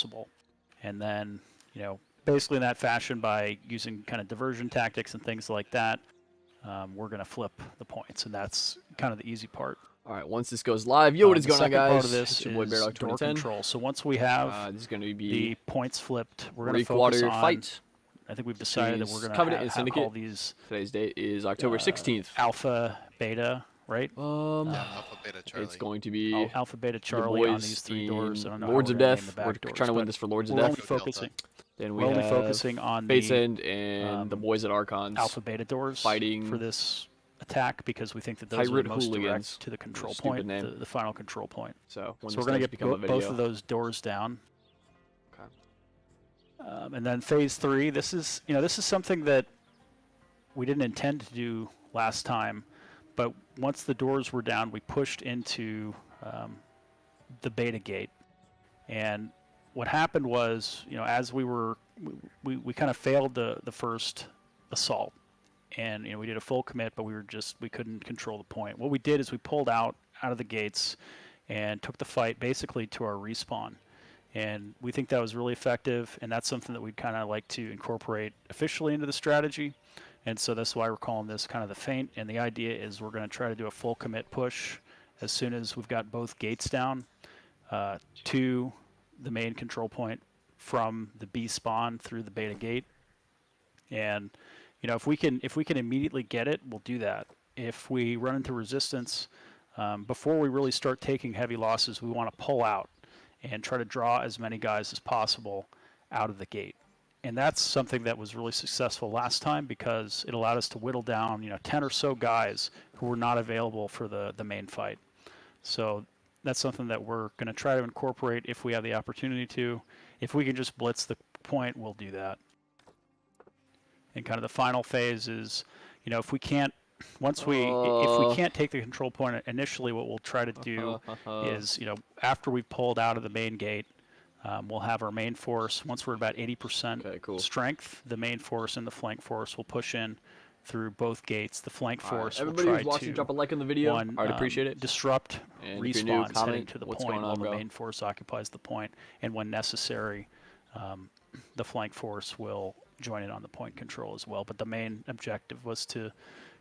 possible. And then, you know, basically in that fashion, by using kind of diversion tactics and things like that, we're going to flip the points, and that's kind of the easy part. All right, once this goes live, yo, what is going on, guys? Part of this it's your boy is Beardog door 2010. control. So once we have this is going to be the points flipped, we're going to focus on fight. I think we've decided that we're going to call these. Today's date is October 16th. Alpha, Beta, right? Alpha, Beta, Charlie. It's going to be Alpha, Beta, Charlie on these 3 doors. I don't know Lords how of we're gonna Death. name the We're back doors, trying to win this for Lords of we're Death. only focusing. Then we We're only have focusing on Base the End and the boys at Archons. Alpha, Beta doors fighting for this attack, because we think that those are the most direct to the control point, the final control point. So we're going to get both of those doors down. Okay. And then phase 3. This is something that we didn't intend to do last time, but once the doors were down, we pushed into the Beta gate. And what happened was, you know, as we kind of failed the first assault. And, you know, we did a full commit, but we couldn't control the point. What we did is we pulled out of the gates and took the fight basically to our respawn. And we think that was really effective, and that's something that we'd kind of like to incorporate officially into the strategy. And so that's why we're calling this kind of the feint. And the idea is we're going to try to do a full commit push as soon as we've got both gates down to the main control point from the B spawn through the Beta gate. And you know, if we can immediately get it, we'll do that. If we run into resistance, before we really start taking heavy losses, we want to pull out and try to draw as many guys as possible out of the gate. And that's something that was really successful last time, because it allowed us to whittle down, you know, 10 or so guys who were not available for the main fight. So that's something that we're going to try to incorporate if we have the opportunity to. If we can just blitz the point, we'll do that. And kind of the final phase is, you know, if we can't take the control point initially, what we'll try to do is, you know, after we've pulled out of the main gate, we'll have our main force. Once we're at about 80% strength, the main force and the flank force will push in through both gates. The flank force will try who's watching, drop a like on the video. I'd appreciate it. Disrupt and respawns heading to the point while the main force occupies the point, and when necessary, the flank force will join in on the point control as well. But the main objective was to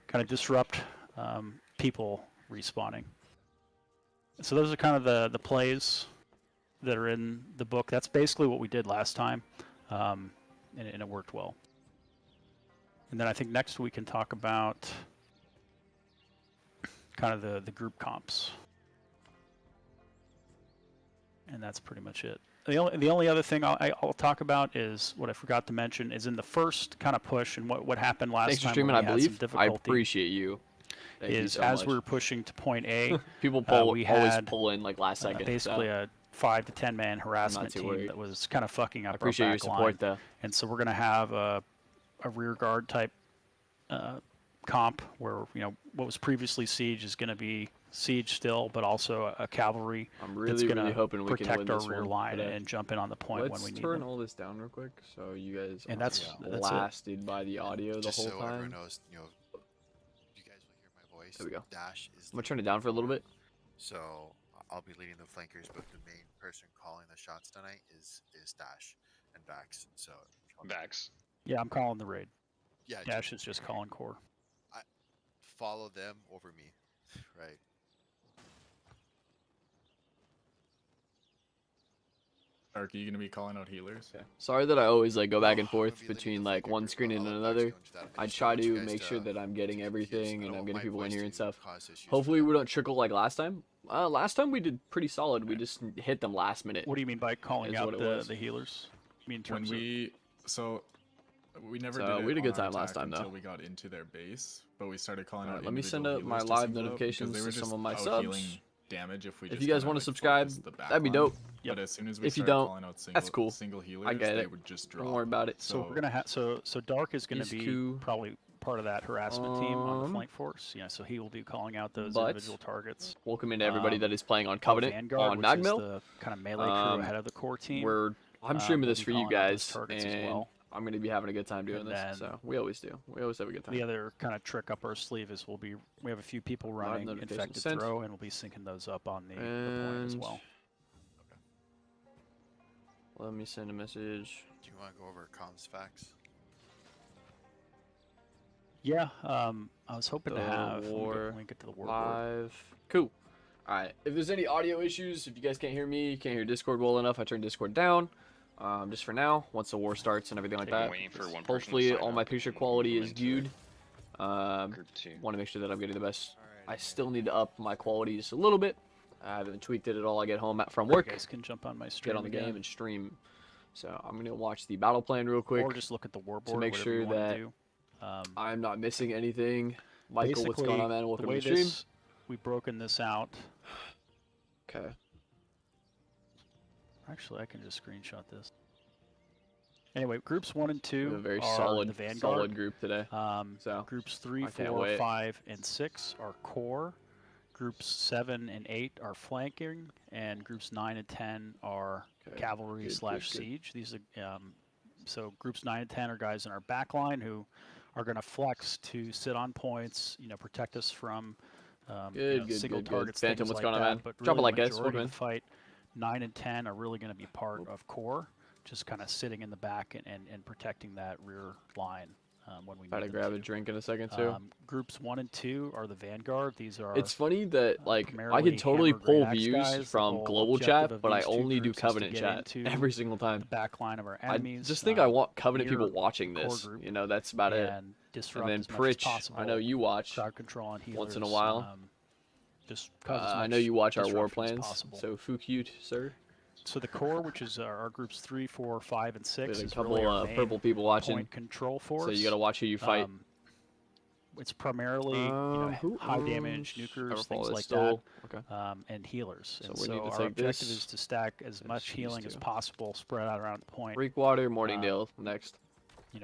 kind of disrupt people respawning. So those are kind of the plays that are in the book. That's basically what we did last time, and it worked well. And then I think next we can talk about kind of the group comps. And that's pretty much it. The only other thing I'll talk about is what I forgot to mention is in the first kind of push, and what happened last time. Thanks for streaming, I believe. I appreciate you. Is as we were pushing to point A, people always pull in like last second. Basically a 5 to 10 man harassment team that was kind of fucking up our back line. I appreciate your support, though. And so we're going to have a rear guard type comp where, you know, what was previously siege is going to be siege still, but also a cavalry that's going to protect our rear line and jump in on the point when we need them. Let's turn all this down real quick so you guys and that's blasted by the audio the whole time. Just so everyone knows, you know, you guys will hear my voice. There we go. Dash is I'm going to turn it down for a little bit. So I'll be leading the flankers, but the main person calling the shots tonight is Dash and Vax. So Vax. Yeah, I'm calling the raid. Yeah, Dash is just calling core. Follow them over me, right? Ark, are you gonna be calling out healers? Okay. Sorry that I always like go back and forth between like one screen and another. I try to make sure that I'm getting everything and I'm getting people in here and stuff. Hopefully we don't trickle like last time. Last time we did pretty solid. We just hit them last minute. What do you mean by calling out the healers? I mean, when we never did it. We had a good time last time until though. we got into their base, but we started calling out. Let me send out my live notifications to some of my subs. Damage if you guys want to subscribe, that'd be dope. But as soon as we if you don't, calling out that's cool. Single healers, I get it. They would just drop. Don't worry about it. So we're gonna have so Dark is gonna be probably part of that harassment team on the flank force. Yeah, so he will be calling out those individual targets. Welcome into everybody that is playing on Covenant Vanguard, on Magmill. The kind of melee crew ahead of the core team. I'm streaming this for you guys, and I'm going to be having a good time doing this. So we always do. We always have a good time. The other kind of trick up our sleeve is we have a few people running infected throw, and we'll be syncing those up on the point as well. Let me send a message. Do you want to go over comms facts? Yeah, I was hoping to The have war when we get to the war board. Live. Cool. Alright, if there's any audio issues, if you guys can't hear me, can't hear Discord well enough, I turn Discord down. Just for now, once the war starts and everything like that. Waiting for one person to Hopefully sign all my up picture and quality move is into viewed. Group 2. Want to make sure that I'm getting the best. I Alrighty. still need to up my quality just a little bit. I haven't tweaked it at all. I get home from You work, guys can jump on my stream get on the again, game and stream. So I'm gonna watch the battle plan real quick. or just look at the war board. make whatever you sure wanna that do. I'm not missing anything. Michael, what's going Basically, on, man? the Welcome way to the stream. we've broken this out. Okay. Actually, I can just screenshot this. Anyway, groups 1 and We have 2 a very are solid, the Vanguard. solid group today. So, Groups 3, I can't 4, wait. 5, and 6 are core. Groups 7 and 8 are flanking, and groups 9 and 10 are Okay, cavalry good, slash good, good. siege. These are so groups 9 and 10 are guys in our back line who are going to flex to sit on points, protect us from Good, single good, good. targets. Phantom, things what's like going on, that, man? But Drop a really like, the guys. majority Welcome of the fight, 9 and 10 are really going to be part of core, just kind of sitting in the back and protecting that rear line when we Try need to them grab a drink in a second too. Groups 1 and 2 are the Vanguard. These are It's funny that like I primarily can totally hammer pull great axe views guys. The from whole global objective chat, of but I these two only do groups is to Covenant get chat into every single the time. back line of our I enemies. just think I want Covenant near people watching the core this. group That's about it. and disrupt And then as much as Pritch, possible. I know you watch. crowd control on healers. once in a while. Just cause as I much know you watch our war disruption as plans. possible. So foo cute, sir. So the core, which is our groups 3, 4, 5, and 6, There's a is couple really our main purple people watching, point control force. so you gotta watch who you fight. It's primarily Who high damage owns- nukers, Never follow things this like still. that. Okay. And healers. So And we so need to our take objective this. is to stack as much these healing as two. possible, spread out around the point. Reekwater, Morningdale next.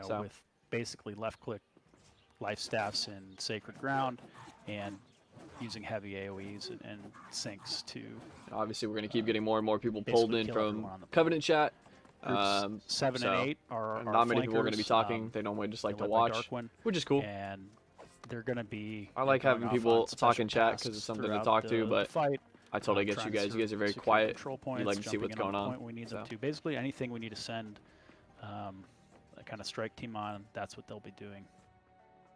so. With basically left-click life staffs and sacred ground, and using heavy AOE's and sinks to Obviously, we're gonna keep getting more and more people basically pulled in kill from everyone on the Covenant chat. groups 7 so and 8 are Not many people are gonna be flankers, talking. They normally just like they're to led by watch, Darkwing, which is cool. and they're going to be. I like going having off people on talk in special chat 'cause tasks it's something to throughout talk to, the but fight. I totally get trying you to guys. You guys are very secure quiet. control You like points, to see jumping what's in on going the on. point we need them so. to. Basically, anything we need to send a kind of strike team on, that's what they'll be doing.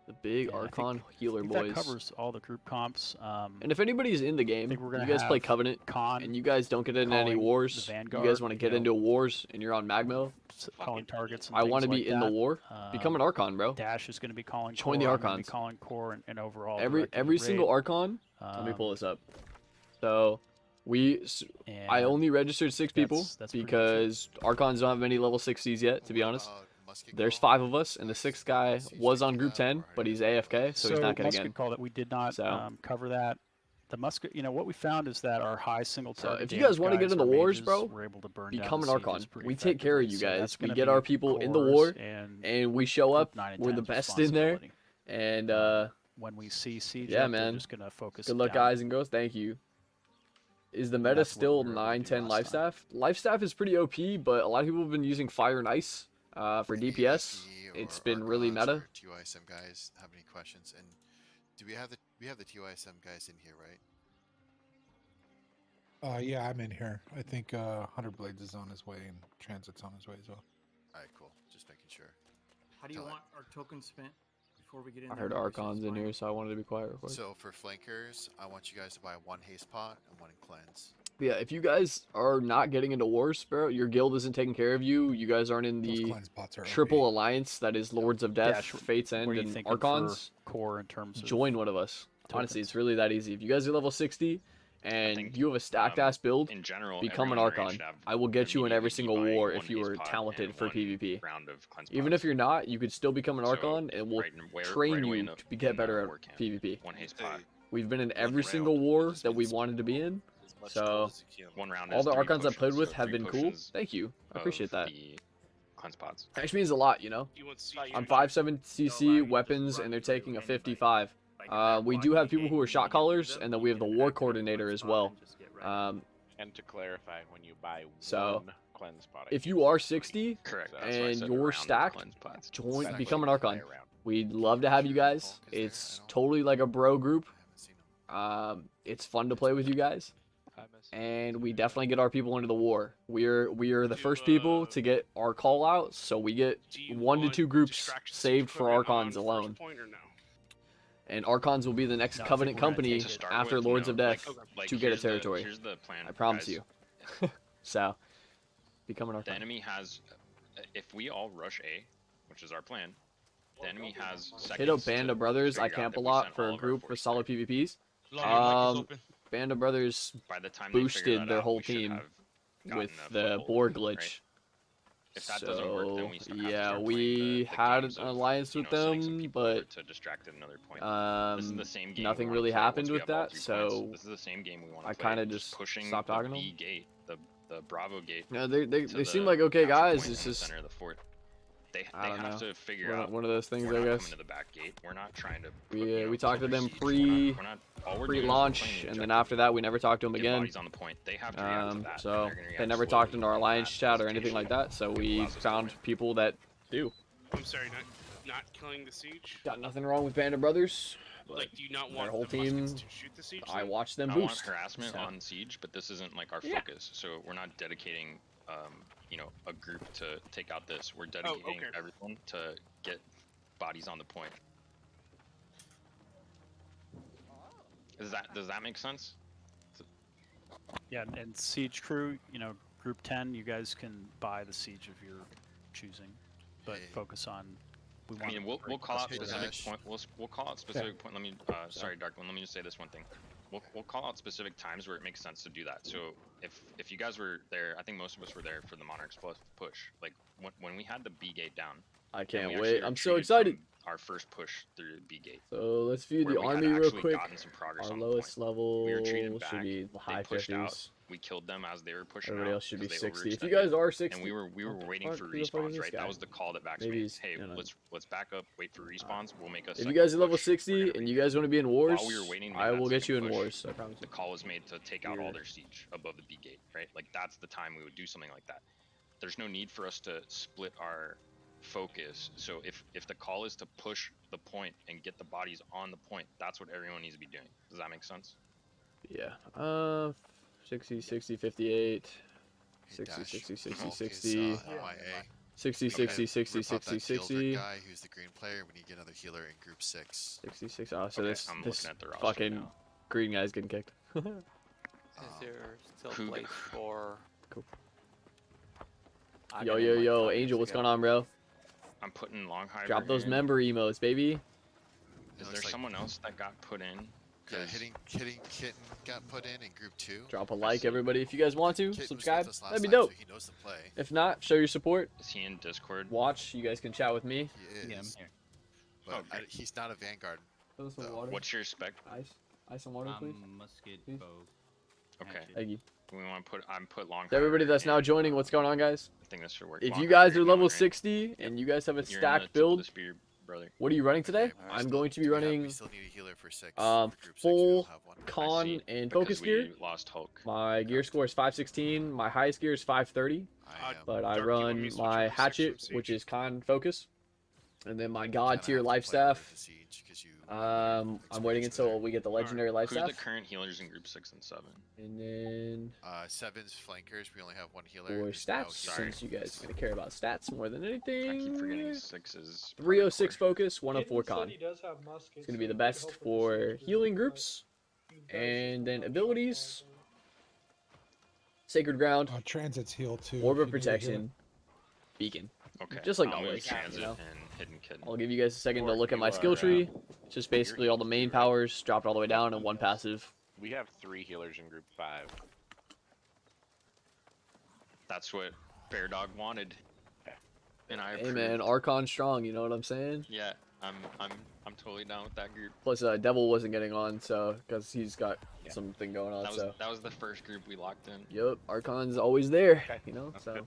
The big Yeah, I think- Archon healer I think boys. that covers all the group comps. And if anybody's in the game, think we're you gonna guys play have Covenant, Con and you guys don't get into any calling wars, the you Vanguard, guys want to get you into wars, and you're on Magmo, calling targets. And I want to things be like in that. the war. Become an Archon, bro. Dash is going to be calling. Join the core, I'm gonna be Archons. calling core and overall. Every directing the single raid. Archon. Let me Um, pull this up. So I and only registered 6 people that's pretty much it. because Archons don't have many level 60s yet, to be What honest. about musket There's call? 5 of us, and the 6th guy Seems was to on be group that 10, or but he's anything. AFK, so he's not getting musket in. call that we did not So- cover that. The musket, what we found is that our high single So target. if you damage guys wanna get guys, in the our wars, mages, bro, were able to burn down Become the an Archon. sieges pretty We take care of you effectively. So guys. that's We gonna get be our people in the cores war, and and we show up. group 9 and We're the 10's best in there, responsibility. and When we see siege, yeah, up, man. we're just gonna focus. good it luck, down. guys and girls. Thank you. Is the meta That's what still we were able to 9, do 10 last time. Lifestaff? Lifestaff is pretty OP, but a lot of people have been using Fire and Ice for DPS. AFK It's or been really Archons meta. or TOISM guys have any questions? And do we have the TOISM guys in here, right? Yeah, I'm in here. I think 100 Blades is on his way and Transit's on his way as well. All right, cool. Just making sure. How do you Tell it. want our tokens spent before we get in I there? heard Maybe Archon's it's in fine. here, so I wanted to be quiet real quick. So for flankers, I want you guys to buy 1 haste pot and 1 in cleanse. Yeah, if you guys are not getting into wars, bro, your guild isn't taking care of you, you guys aren't in Those the cleanse pots are triple OP. alliance that is Lords of Death, Dash, Fate's End, What are you and thinking Archons, for core in terms of join one of us. Honestly, tokens? it's really that easy. If you guys are level 60 and think, you have a stacked ass build, In general, become an everyone our age Archon. should have I will get you in every immediately single buying war 1 if you haste are pot talented and for 1 PvP. round of cleanse Even pots. if you're not, you could still become an So, Archon, and we'll train right away you in the- to get in better our at war camp. PvP. 1 haste pot. We've been in every round, single war just that we means wanted to be in. As much So, gold as you can. 1 round All is the 3 Archons I've played potions, with so have 3 been cool. potions Thank you. I appreciate of that. the cleanse pots. Actually means a lot, you know. You want to I'm 5'7" CC, weapons, and they're taking a 55. We do have people who are shot callers, and then we have the war coordinator as well. And to clarify, when you buy So, one cleanse pot, if you are 60, Correct. And That's why I and said a you're round of stacked, cleanse pots. join, Exactly. become an buy Archon. a round. We'd love to have you guys. It's totally like a bro group. I haven't seen them. It's fun to play with you guys. and we definitely get our people into the war. We are the first people to get our call out, so we get 1 to 2 groups saved for Archons alone. And Archons will be the next No, I think Covenant we're gonna company take To it. start after with, Lords no, of Death like, to get a here's territory. Here's the plan. I promise guys. you. So, become an The Archon. enemy has, if we all rush A, which is our plan, the enemy has seconds. Hit up Band to of Brothers. I figure out camp a that we lot sent for all a of our group with force solid there. PvPs. Long mic is open. Band of Brothers By the time they figure boosted that their out, whole we should team have gotten with a the foothold, Borg right? glitch. If that doesn't work, then we So, have to yeah, start we playing the had games an of, alliance you with know, sending some them, people over but to distract at another point. This is the same game nothing we wanna really play happened once we with have all that, 3 points. so This is the same game we want to I play. kinda just pushing stopped the talking to B them. gate, the Bravo gate. Yeah, they to seem the like okay capture guys. point It's in the just center of the fort. They I don't have know. to figure out. one of those things, We're I not guess. coming to the back gate. We're not trying to. Put, We you know, we talked to under them siege. We're not- all we're doing is we're pre-launch, playing the and then objective. after that, we never talked to them Get again. bodies on the point. They have to react to that, and So they're gonna they react never talked in slowly, our and alliance that chat or anything hesitation like that. So we allows us to found win. people that do. I'm sorry, not killing the siege. Got nothing wrong with Band of Brothers. But Like, do you not their want whole the muskets team, to shoot the siege? I then? watched them I want boost. harassment so. on siege, but this isn't like our Yeah. focus. So we're not dedicating, you know, a group to take out this. We're dedicating okay. everyone to get bodies on the point. Does that make sense? Yeah, and siege crew, you know, group 10, you guys can buy the siege of your choosing, but Hey. focus on. We I want mean, we'll call out Hey, specific Dash. point. We'll call out specific point. Let me sorry, Darkland. Let me just say this one thing. We'll call out specific times where it makes sense to do that. So if you guys were there, I think most of us were there for the Monarchs plus push. Like when we had the B gate down. I and can't we wait. actually I'm so retreated excited. from our first push through the B gate. So let's view where the we had army real actually quick. gotten some progress Our on the lowest point. level We retreated should back, be the high They pushed out. 50s. We killed them as they were pushing Everybody out. else should be 'cause they 60. If you overextended. guys are 60, And we were what the waiting fuck? for Who the fuck is respawns, this right? guy? That was the call that Vax Maybe made. he's- Hey, no, no. let's back up, wait for respawns. We'll make a If second you guys are level push. We're 60 gonna and you guys want to be in wars, While we were waiting to make I that will get you in second push, wars. I promise the you. call was made to take out all Weird. their siege above the B gate, right? Like that's the time we would do something like that. There's no need for us to split our focus. So if the call is to push the point and get the bodies on the point, that's what everyone needs to be doing. Does that make sense? Yeah. 60, 60, 58. Hey, 60, Dash, 60, 60, Hulk is, 60. MIA. 60, Okay, 60, 60, whip out 60, that Gilbert 60. guy who's the green player. We need to get another healer in group 6. 66. Oh, so Okay, this I'm this looking at the roster fucking now. green guy's getting kicked. Is there still Who- place for? Cool. I Yo, got in yo, like yo, 5 Angel, minutes what's ago. going on, bro? I'm putting Longheimer Drop those in. member emotes, baby. Is It there looks like- someone else that got put in? Yeah, 'Cause hitting Kitten got put in group 2. Drop a I like, see. everybody. If you guys want to, Kitten was subscribe. with us last That'd be time, dope. So he knows the play. If not, show your support. Is he in Discord? Watch. You guys can chat with me. He is. But Oh, great. he's not a Vanguard. Some So, water. What's your spec? Ice and water, please. Musket, Please. bow. Okay. Thank you. We want to put. I'm put Longheimer. To everybody that's now in. joining, what's going on, guys? I think this should work. If you Longheimer, guys are you're level right? 60 and you guys have a You're in the stacked tip of build, the spear, brother. what are you running today? Okay, I'm going to be running We still need a healer for 6. um, For group 6, we full don't have one. con see, and because focus we gear. lost Hulk. My gear score is 516. My highest gear is 530. I am. But I Dark, you want me run to switch my over to 6 hatchet, from which Siege? is con focus, and then my kinda god have tier to life play under staff. the siege 'cause you I'm waiting experience until with we get the legendary life Who's staff, the current healers in group 6 and 7? and then it. 7's flankers. We only have one healer. for There's no stats, healer. since you guys are gonna care about stats more than I keep anything. forgetting 6 is. 306 focus, 104 con. He does have muskets, It's gonna be so the he could best help with the for siege healing but groups, you guys and then should not abilities. shut Sacred Ground, Transit's heal too. Orb if of you need a healer. Protection, Beacon. Okay. Just like I'll move always, Transit you know? and Hidden Kid. I'll give you guys a second to Or look at you my skill are, tree. It's just basically all the main powers dropped all the way down and one passive. We have 3 healers in group 5. That's what Bear Dog wanted. And I Hey approve. man, Archon strong, you know what I'm saying? Yeah, I'm totally down with that group. Plus, Devil wasn't getting on, so because he's got something going on. That was the first group we locked in. Yep, Archon's always there, Okay, you know. that's So good.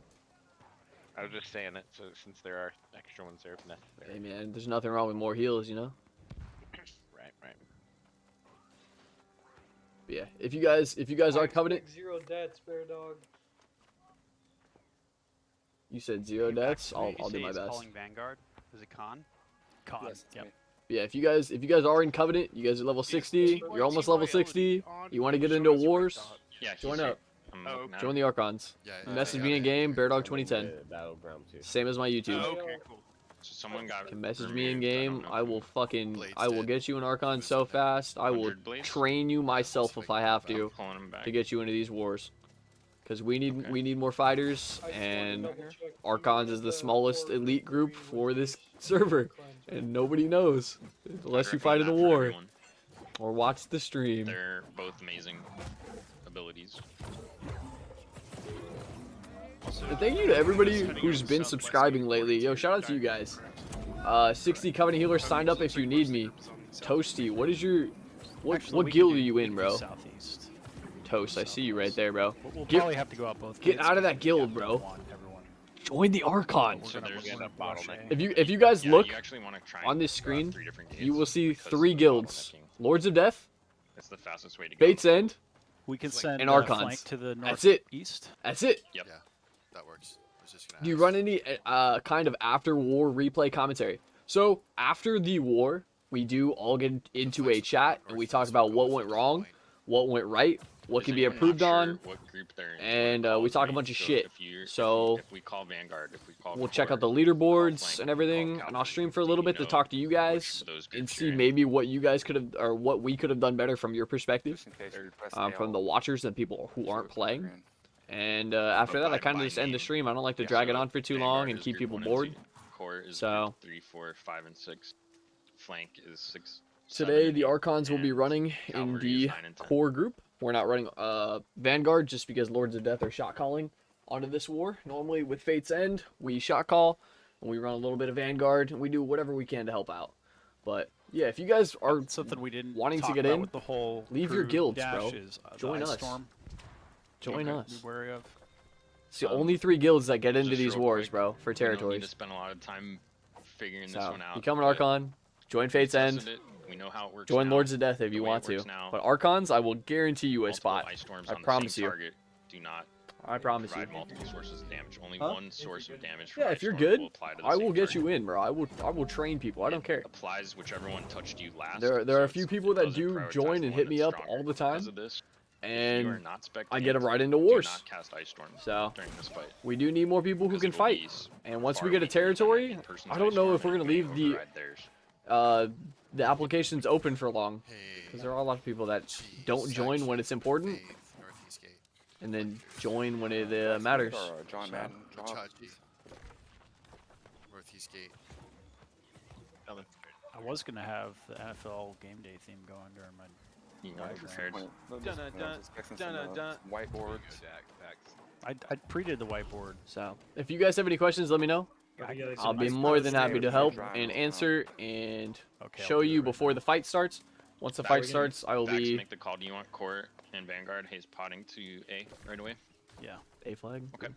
I was just saying it, so since there are extra ones there if necessary. hey man, there's nothing wrong with more heals, you know. Right. But yeah, if you guys are Covenant, 0 deaths, Bear Dog. you said 0 deaths. I'll do my best. Calling Vanguard. Is it con? Con. Yes, Yep. But yeah, if you guys are in Covenant, you guys are level 60. You're almost level 60. You want to get into wars. Yeah, he's Join here. up. I'm Oh, looking at Join him. the Archons. Yeah. Message yeah, me in yeah, game, yeah. Beardog 2010. Battleground too. Same as my YouTube. Oh, okay, cool. So someone got Can message me in removed. I don't game. know I will who. fucking, Blades I will did. get you an Archon was so in there. fast. I will 100 Blades? train you myself if I have I'm to pulling him back. to get you into these wars. Because we need Okay. we need more fighters, and Archons is the smallest elite group for this server, and nobody knows unless you fight in a recommend that for war everyone. or watch the stream. They're both amazing abilities. And thank you to everybody who's been subscribing lately. Yo, shout out to you guys. 60 Covenant Healers signed up if you need me. Toasty, what is your Actually, what we guild can are do- you we in, can do bro? Southeast. Toast, I see you right there, bro. We'll Get- probably have to go out both. get gates out of that because we guild, have to bro. want everyone. Join the Archons. So there's watch If you guys yeah, look you actually want to try on and this go out screen, 3 different you gates will see because 3 of the guilds: bottlenecking. Lords of Death, It's the fastest way to go. Fate's End. We can send And a Archons. flank to the That's it. northeast. That's it. Yep. Yeah, that works. I was just gonna Do you ask. run any kind of after war replay commentary? So after the war, we do all get into a chat and we talk about what went wrong, what went right, what Is can be anyone not improved sure on, what group they're in? and Call we it talk a three. bunch of So shit. if you're- So if we call Vanguard, if we call we'll check out the Core, if we call leaderboards Flank, and if we call everything, and I'll Cavalry, stream for a do little you bit to know talk to you which guys of those and groups see you're in? maybe what you guys could have or what we could have done better from your perspective, from the watchers and people who aren't playing. And after that, I kind of just end the stream. I don't like to drag it So on for too Vanguard long and is keep group people 1 and bored. 2. Core is So- group 3, 4, 5, and 6. Flank is 6. Today, 7, and the 8, Archons will be and running in Cavalry the is 9 and 10. core group. We're not running Vanguard just because Lords of Death are shot calling onto this war. Normally, with Fate's End, we shot call and we run a little bit of Vanguard and we do whatever we can to help out. But yeah, if you guys are Something we didn't wanting to talk get about in, with the whole leave your crew guilds, dash bro. is, the Join Ice us. Storm. join Okay, us. Be wary of. It's the only 3 guilds that get into Just these real wars, quick, bro, for We don't need to territories. spend a lot of time figuring this So one out. become an but Archon, join we Fate's tested End, it, we know how it works join now. Lords of Death if The you way it want to. works now, But Archons, I will guarantee you a multiple spot. ice storms I on the promise same you. target do not I promise you. provide multiple sources of damage. Only Huh? one source of damage. From Yeah, ice if you're storms good, will apply to the I same will get target. you in, bro. I will train people. I don't It care. applies whichever one touched you last. There are so a it's- few it people that doesn't do prioritize join the and one hit me that's up stronger. all the Because time, of this, if you and are not spec I get them tanked, right into do wars. not cast ice storms So during this fight. we do need more people who because can it'll fight. be And once far we get a weaker than territory, in-person I don't ice know storm if we're and gonna it may leave the override theirs. the applications open for long, Hey, because there are a lot of people that G, don't join when it's important, 8th, Northeast Gate. and then join when it matters. John Madden. Machachi. Northeast Gate. I was gonna have the NFL game day theme going during my. You know, prepared. Whiteboard. I pre-did the whiteboard. So if you guys have any questions, let me know. I'll be more than happy to help and answer and Okay, I'll show do you it right before the fight starts. Once the fight starts, I will Vax, be make the call. Do you want Core and Vanguard Hayes potting to A right away? Yeah. A flag. Okay.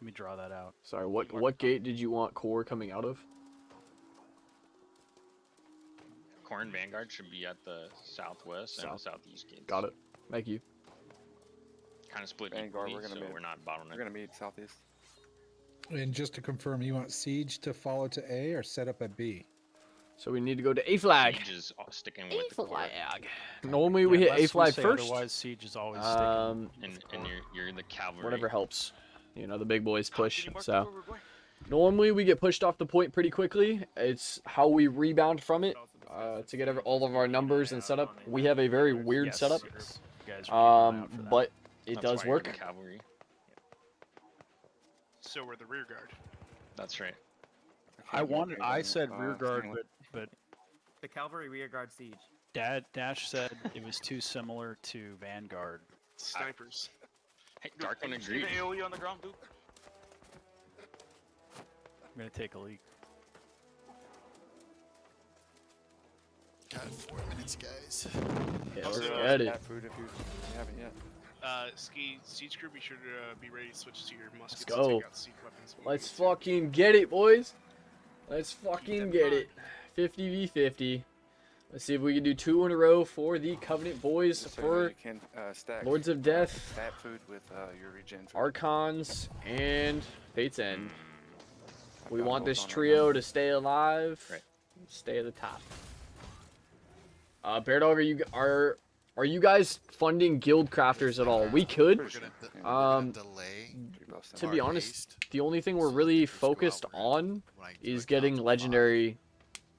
Let me draw that out. Sorry, what gate did you want core coming out of? Core and Vanguard should be at the southwest and the southeast gates. Got it. Thank you. Kind of split Vanguard, equally, we're gonna so be- we're not bottleneck. We're gonna meet southeast. And just to confirm, you want Siege to follow to A or set up at B? So we need to go to A flag. Siege is sticking with the core, Flag. Normally we hit A unless we flag say first. Otherwise, Siege is always sticking. and you're the cavalry. Whatever helps. You know, the big boys push. So normally we get pushed off the point pretty quickly. It's how we rebound from it to get all of our numbers and setup. We have a very weird Yes, setup. yes. You guys are keeping an eye out for that. But it That's does why you're work. the cavalry. So we're the rear guard. That's right. I said rear guard, but The cavalry rear guard siege. Dash said it was too similar to Vanguard. Snipers. Hey, Darkwing agreed. AoE on the ground, dude. I'm gonna take a leak. Got 4 minutes, guys. Yeah, let's Also, get it. Cat food if you haven't yet. Siege crew, be sure to be ready to switch to your muskets. go. And take out siege weapons when we Let's need to. fucking get it, boys. Let's fucking get it. 50v50. Let's see if we can do 2 in a row for the Covenant boys Just so for you can stack Lords of Death, stat food with your regen food. Archons, and Fate's End. I've We got want both this on right trio now. to stay alive, Right. stay at the top. Bear Dog, are you guys funding guild crafters at all? We could. We're gonna delay. To our be honest, haste the only thing we're so that really the troops go out. focused on When I do is a getting count to legendary pop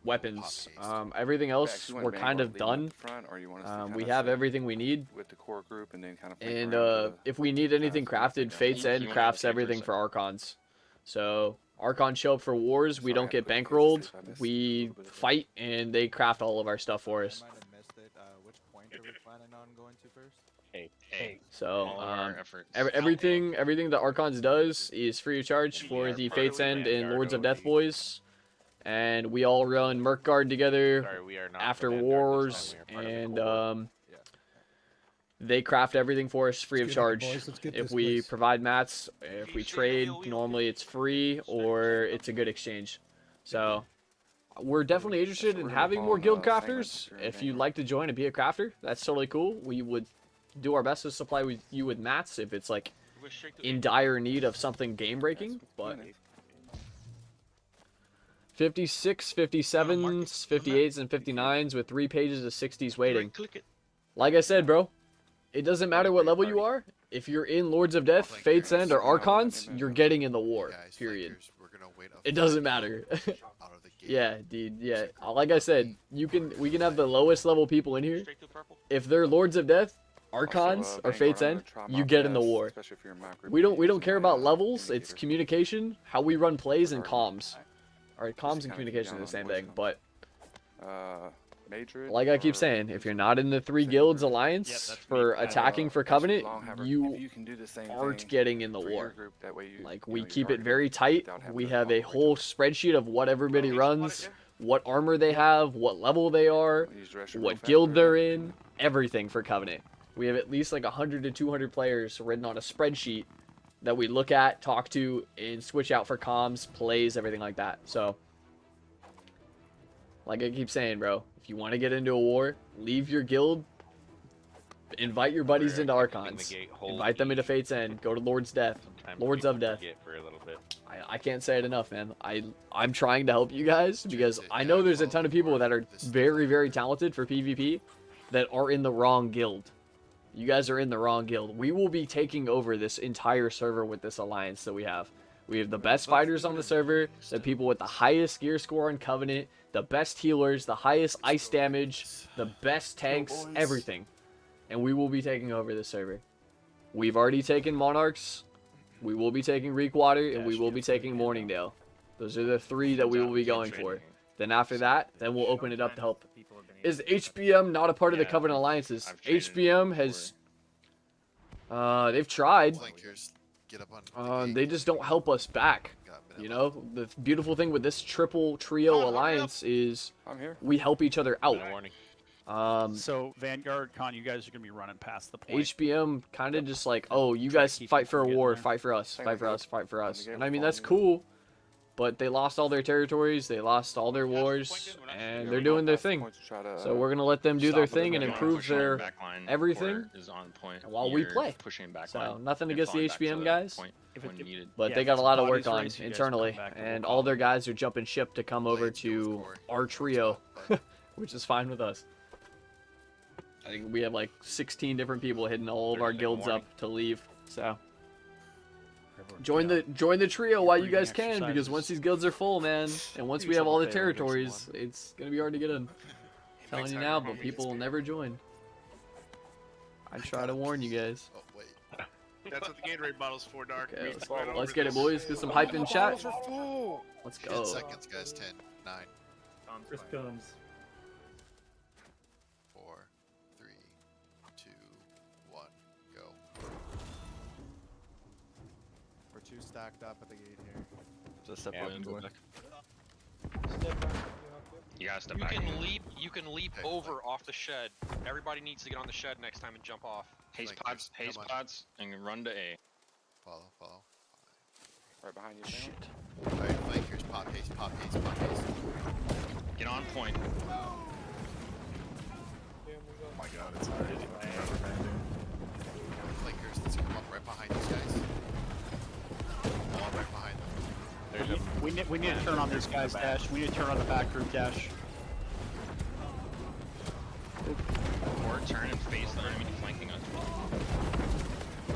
weapons. haste. Everything Bex, else you want we're main kind guard of leading up done. the front, or you want us to We kinda have sit everything we need. with the core group and then kind of flank And around to if we need anything so that's crafted, the Fate's You End wanna crafts rotate for a everything for second? Archons. So Archons show up for wars, we Sorry, I don't had a get quick bankrolled, mistake, I missed a we little bit of that. fight, and they craft all of our stuff for us. So All of our efforts. everything that Archons does is free of charge We for are the part of Fate's the End and Vanguard Lords of Death OD. Boys, and we all run Merc Guard together Sorry, we are not the after Vanguard this wars, time, we are part of the and core. they craft everything for us free of Let's get it, charge. boys. Let's get If this we place. provide mats, if we trade, normally it's free or it's a good exchange. So we're definitely interested we're in gonna having follow more the guild segments crafters. during If you'd Vanguard. like to join and be a crafter, that's totally cool. We would do our best to supply you with mats if it's like in dire need of something game breaking. But 56, 57s, 58s, and 59s with 3 pages of 60s waiting. Like I said, bro, it doesn't matter what level you are. If you're in Lords of Death, Fate's End, or Archons, you're getting in the war. Guys, Period. flankers, we're gonna wait a It doesn't full matter. out of the gate. Yeah, dude. Yeah. Like I said, we can have the lowest level people in here. If they're Lords of Death, Archons, Also, or Vanguard, Fate's I'm End, gonna try you my get in the best, war. especially if you're in my group, We to don't use care my, about levels. It's indicator. communication, how we run plays, and Regarding- comms. Alright, comms and kinda keep communication are down the same on thing. voice But Madrid like I keep or- saying, if you're not in the 3 guilds alliance that's for me. attacking for Covenant, Longhammer, you if you can do the same aren't thing getting in the for your war. group, that way you, Like, you we know, you keep guard it your very group tight. without having We to have a follow each whole other. spreadsheet of what everybody Hey, runs, what armor they have, what level they are, Use the restroom real what fast, guild Bear they're Dog. in, everything for Covenant. We have at least like 100 to 200 players written on a spreadsheet that we look at, talk to, and switch out for comms, plays, everything like that. So, like I keep saying, bro, if you want to get into a war, leave your guild, invite your buddies into Archons, invite them into Fate's End, go to Lord's Death, Lords of Death. For a little bit. I can't say it enough, man. I'm trying to help you guys because I know there's a ton of people that are very, very talented for PvP that are in the wrong guild. You guys are in the wrong guild. We will be taking over this entire server with this alliance that we have. We have the best fighters on the server, the people with the highest gear score on Covenant, the best healers, the highest ice damage, the best tanks, everything. And we will be taking over this server. We've already taken Monarchs. We will be taking Reekwater, and we will be taking Morningdale. Those are the 3 that we will be going for. Then after that, then we'll open it up to help. Is HBM not a part of the Yeah, Covenant alliances? I've traded HBM has, they've tried. Flankers, get up on the They gate. just don't help us back. Got minute You know, the beautiful thing with this triple trio alliance is I'm here. we help each other out. Warning. So Vanguard Con, you guys are gonna be running past the point. HBM kind of just like, oh, you Try to guys keep fight it for a from war, getting there. fight for us, Same fight for with us, fight for us. game And I mean, will that's follow you. cool, but they lost all their territories, they lost all their wars, and they're doing their thing. So we're gonna let them do their thing and improve their everything. Is on point while we you're play. Pushing back So, line nothing and against the falling back to HBM the guys. point If when it- needed. But Yeah, they if got it's a lot of bodies work on race, you guys can come internally, back and we'll and call all their it. guys are jumping ship to come over Blades go with to core. our Works trio, out, but which is fine with us. I think we have like 16 different people hitting all of They're our just guilds warning. up to leave. So Everyone- join yeah. the trio while you breathing guys can, because exercises. once these guilds are full, man, and once we have all the territories, it's gonna be hard to get in. Telling you now, but people will never join. I try to warn you guys. Oh wait. That's what the Gatorade bottle's for, Dark. Okay, We let's, went let's over get it, this. boys. Get some hype in chat. full. Let's 10 go. seconds, guys. 10, 9, First comes. 4, 3, 2, 1, go. We're 2 stacked up at the gate here. Just Yeah, and go back. You gotta step You back. can leap. You can leap Okay, over like- off the shed. Everybody needs to get on the shed next time and jump off. Haze Flankers, pods, come haze on. pods, and run to A. Follow, follow. Right behind you. Shit. Alright, flankers, pop haste, pop haste, pop haste. Get on point. Oh my god, it's already rubber banding. Flankers, let's come up right behind these guys. All right behind them. There's a We need to turn on these guys, Dash. We need to turn on the back group, Dash. turn and face the enemy flanking us.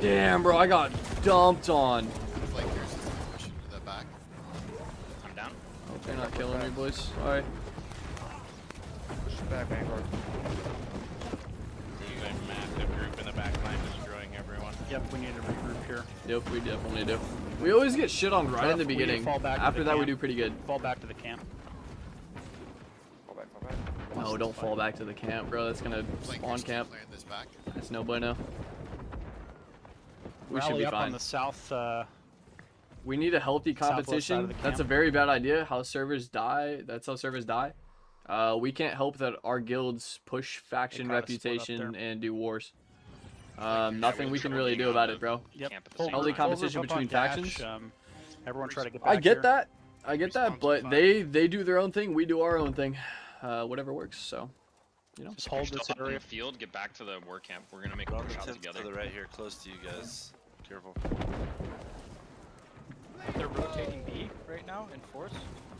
Damn, bro, I got dumped on. Flankers is pushing to the back. I'm down. Hope they're not killing me, boys. Alright. Push back, Vanguard. There's a massive group in the back line destroying everyone. Yep, we need to regroup here. Yep, we definitely do. We always get shit on right in the Tough, we need to beginning. fall back to After the that, we camp. do pretty good. Fall back to the camp. Fall back, fall back. No, don't fall back to the camp, bro. That's gonna spawn Flankers camp. clearing this back. That's no bueno. We should Rally be up on fine. the south. We need a healthy southwest side of competition. the That's a camp. very bad idea. How servers die. That's how servers die. We can't help that our guilds push faction kinda split up reputation there. and do wars. Yeah, Nothing we can really being do on about the it, bro. Yep. camp at the Full same Healthy group- time. full competition group up on between dash, factions. Everyone try to get back I get here. that. I get that, Respawn's but fine. they do their own thing. We do our own thing. Whatever works. So, you know. Just If you're hold still this up in area. the field, get back to the war camp. We're gonna make a On the push out tip together. to the right here, close to you guys. Careful. They're rotating B right now in force.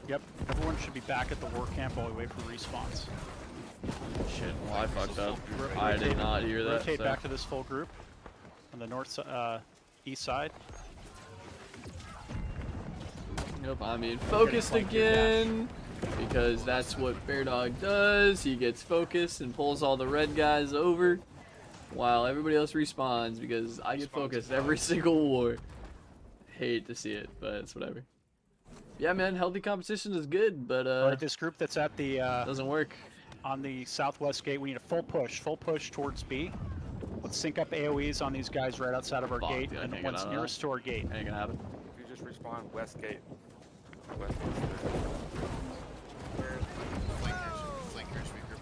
Yep. Everyone should be back at the war camp while we wait for respawns. Shit. Well, I fucked up. Rotate- I did not hear that. Rotate So. back to this full group on the east side. Yep, I mean, focused flank your again. Because that's what Bear Dog does. He gets focused and pulls all the red guys over. While everybody else respawns because I get focused every single war. Hate to see it, but it's whatever. Yeah, man, healthy competition is good, but Alright, this group that's at the doesn't work. on the southwest gate, we need a full push towards B. Let's sync up AoEs on these guys right outside of our Fuck, gate, dude, I and the can't get ones out of nearest to our gate. Ain't gonna happen. If you just respawn west gate. West gate. Flankers regroup.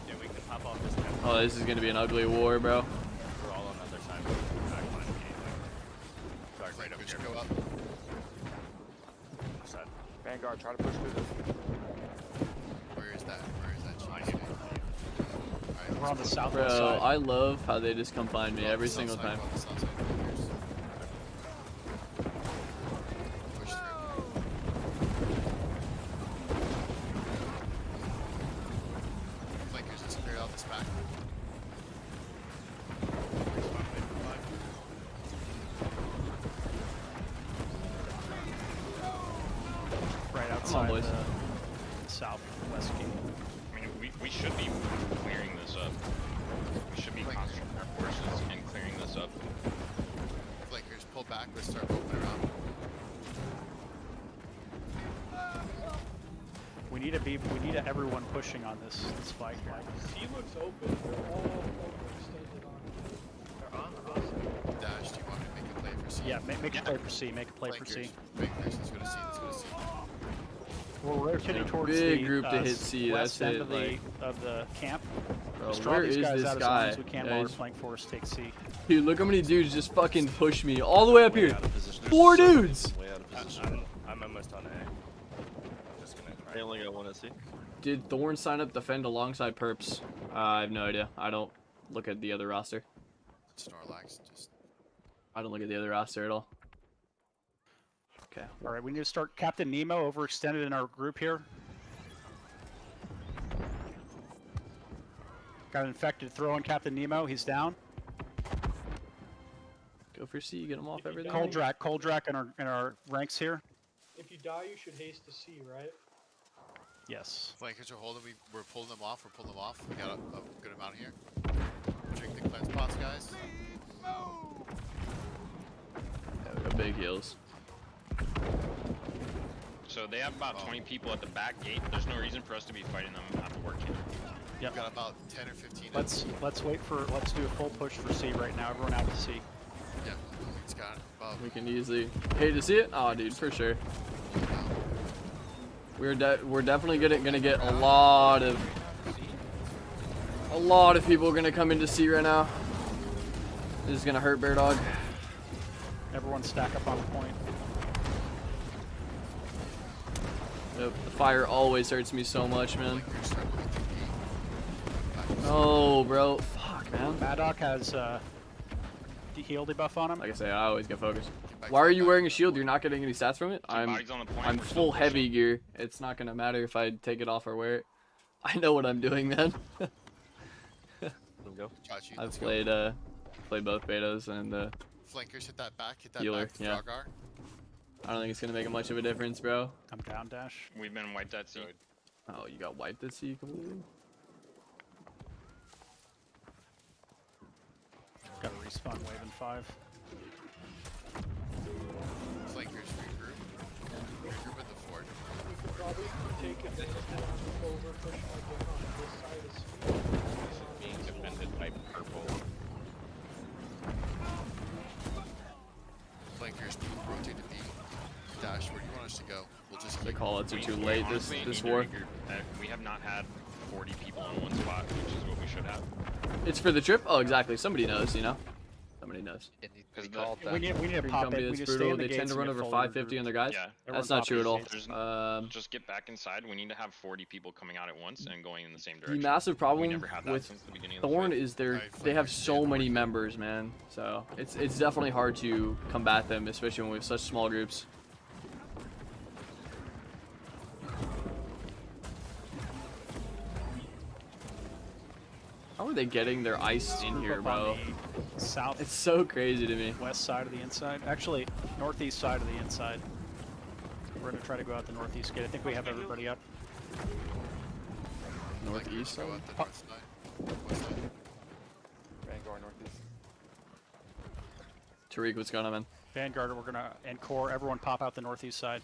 Yeah, we can pop off this camp. Oh, this is gonna be an ugly war, bro. We're all on the other side of the back line of the gate. Like, right up Flankers here. go up. This side. Vanguard, try to push through this. Where is that? Where is that? I cheese hit steak? Alright, We're on the let's go. southwest Bro, side. I love how they just come find me Go on every the south single side, time. go on the south side, flankers. Push through. Flankers, let's clear out this back. Right on, outside boys. the southwest gate. I mean, we should be clearing this up. We should be concentrating our forces and clearing this up. Flankers, pull back. Let's start moving around. We need everyone pushing on this fight here. C looks open. They're all overextended on it. They're on us. Dash, do you want me to make a play for C? Yeah, make a play for C. Make a play for C. Flankers, let's go to C. Let's go to C. We're rotating Yeah, towards big the group to hit C, west that's end it, of the like- of the camp. Bro, Just draw where these is guys this out as long guy? as we can Yeah, while our he's- flank force takes C. Dude, look how many dudes just fucking push me all the way up Way here. out of position. There's 4 so many dudes! Way out of position. I'm almost on A. I'm just gonna try. They only got one at C. Did Thorn sign up defend alongside Perps? I have no idea. I don't look at the other roster. Snorlax, just I don't look at the other roster at all. Okay. All right, we need to start Captain Nemo overextended in our group here. Got an infected throw on Captain Nemo. He's down. Go for C, get him off everything. Coldrak in our ranks here. If you die, you should haste to C, right? Yes. flankers are holding. We're pulling them off. We're pulling them off. We got a good amount here. Drink the cleanse pots, guys. Yeah, we got big heals. So they have about 20 people at the back gate. There's no reason for us to be fighting them at the work camp. Yep. We've got about 10 or 15. Let's do a full push for C right now. Everyone out to C. Yeah, it's got about. We can easily. Hate to see it? Oh, dude, for sure. We're definitely gonna get a lot of people gonna come into C right now. This is gonna hurt Bear Dog. Everyone stack up on the point. Yep, the fire always hurts me so much, man. Flankers start moving to B. Oh, bro. Fuck, man. Maddock has heal debuff on him. Like I say, I always get focused. Get back Why to are the you back. wearing a shield? You're not getting any stats from it? Bodies on the point. I'm we're still full pushing. heavy gear. It's not gonna matter if I take it off or wear it. I know what I'm doing, man. go. Chachi, I've let's go. played both betas and Flankers, hit that back. Hit that healer, back. yeah. Dragar. I don't think it's gonna make much of a difference, bro. I'm down, Dash. We've been wiped at sea. Oh, you got wiped at sea completely. Got a respawn wave in 5. Flankers, regroup. Regroup at the fort. We could probably take advantage of over pushing again on this side of Being defended by purple. Flankers, rotate to B. Dash, where do you want us to go? We'll just The keep callouts are We- too we late honestly this need to war. regroup. We have not had 40 people in one spot, which is what we should have. It's for the trip? Oh, exactly. Somebody knows, you know? Somebody knows. Because We need to Green pop company in. We that's just stay brutal. in the They tend gates to and run get over fully 550 on their guys. Yeah. That's Everyone not pop true in at the all. gates. just get back inside. We need to have 40 people coming out at once and going in the same The direction. massive We problem never had that with since the beginning of the Thorn fight. is they Alright, have Flankers, so stand many forward. members, man. So it's definitely hard to combat them, especially when we have such small groups. How are they getting their ice in Group here, up bro? on the south It's so crazy to me. west side of the inside. Actually, northeast side of the inside. We're gonna try to go out the northeast gate. I think we have everybody up. Northeast Go side? out the north side. West side. Vanguard northeast. Tariq, what's going on, man? Vanguard, we're gonna and core. Everyone, pop out the northeast side.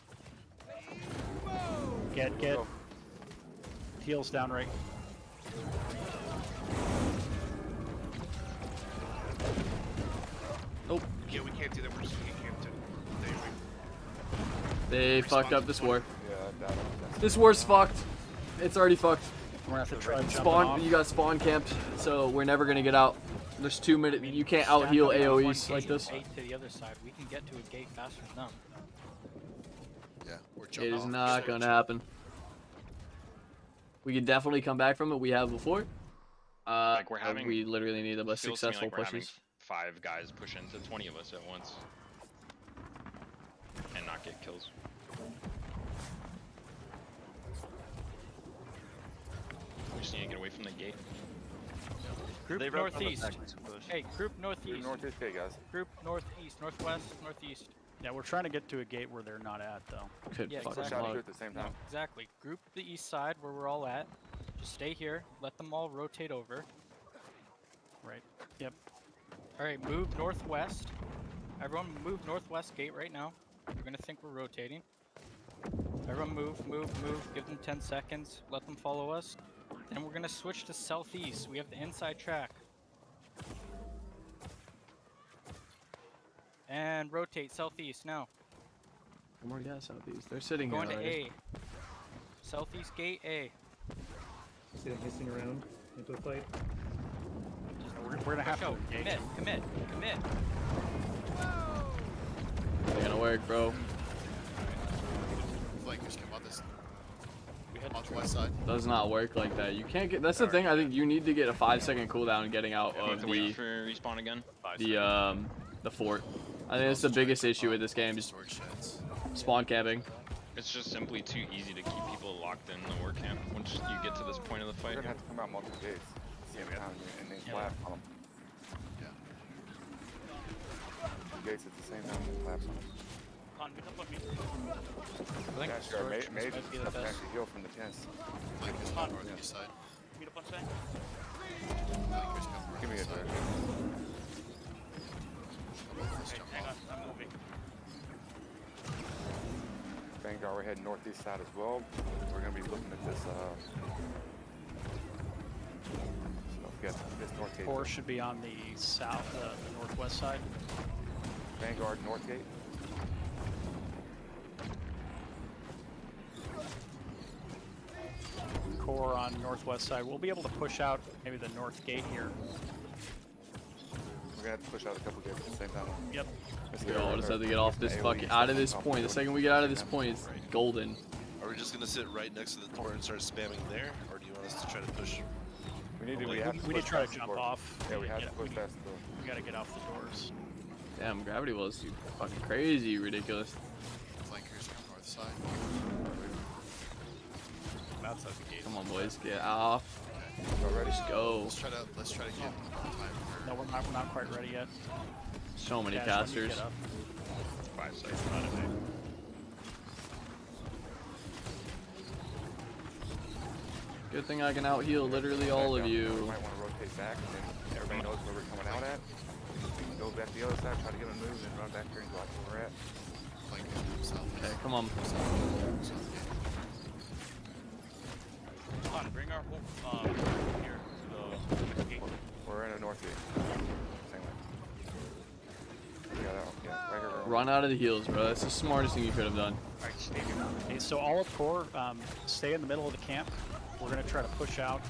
Get Go. heels down right. Nope. Yeah, we can't do that. We're just gonna get camped anyway. They fucked up this war. Yeah, that. This war's fucked. It's already fucked. We're gonna have to try jumping Spawn, off. you got spawn camped, so we're never gonna get out. There's 2 minutes. You can't out heal AoEs like this. To the other side, we can get to a gate faster than them. Yeah, we're It jumping is off. not gonna happen. We can definitely come back from it. We have before. Like, we're having- we literally need the most Feels to me successful like we're having pushes. 5 guys push into 20 of us at once and not get kills. We just need to get away from the gate. Group They wrote on the northeast. back, we should push. Hey, group Do northeast. northeast gate, guys. Group northeast, northwest, northeast. Yeah, we're trying to get to a gate where they're not at though. Good Yeah, fucking Push exactly. out two luck. at the same No, time. exactly. Group the east side where we're all at. Just stay here. Let them all rotate over. Right. Yep. All right, move northwest. Everyone move northwest gate right now. They're gonna think we're rotating. Everyone move, move, move. Give them 10 seconds. Let them follow us. Then we're gonna switch to southeast. We have the inside track. And rotate southeast now. One more guys southeast. They're sitting Going here to already. A. Southeast gate A. See them hissing around into a fight. We're gonna have to Go. engage. Commit, commit, commit. Ain't gonna work, bro. Flankers, come on this. We had Come on the west side. Does not work like that. You can't get. That's the thing. I think you need to get a 5-second cooldown getting out We have of to wait the for respawn again. the fort. I think that's the biggest issue with this game. Just Storage sheds. spawn camping. It's just simply too easy to keep people locked in the war camp once you get to this point of the We're fight. gonna have to come out multiple gates. Same time and then collapse on them. Yeah. Two gates at the same time and collapse on them. I think Yeah, the sure. storage Maybe might be the stuff can best. actually heal from the tents. Flankers, come northeast side. Flankers, come Give me a northeast side. third. Come on, let's jump off. Vanguard, we're heading northeast side as well. We're gonna be looking at this. So we got this north gate. Core should be on the south, the northwest side. Vanguard north gate. Core on northwest side. We'll be able to push out maybe the north gate here. We're gonna have to push out a couple gates at the same time. Yep. Let's We get all our- just have to get off this AoE fucking stuff out of on this top point. The of it. second we get out of this point, it's golden. Are we just gonna sit right next to the door and start spamming there, or do you want us to try to push? We need to. We, We have to. we need push to try to past the jump door. off. Yeah, we have Yeah, to push past the door. We gotta get off the doors. Damn, gravity was fucking crazy, ridiculous. Flankers, come north side. Outside the gate. Come on, boys, get off. Okay. Let's go. Let's try to get time for. No, we're not quite ready yet. So many Dash, when you casters. get up. 5 seconds out of it. Good thing I can out heal literally all of We you. might want to rotate back, and then everybody knows where we're coming out at. We can go back to the other side, try to get them moved, and run back here and go out where we're at. Flankers move south. Okay, come on. Come on, bring our whole here to the gate. We're in the north gate. Same way. Yeah, right here. Run out of the heals, bro. That's the smartest thing you could have done. Alright, stay here. Okay, so all of core, stay in the middle of the camp. We're gonna try to push out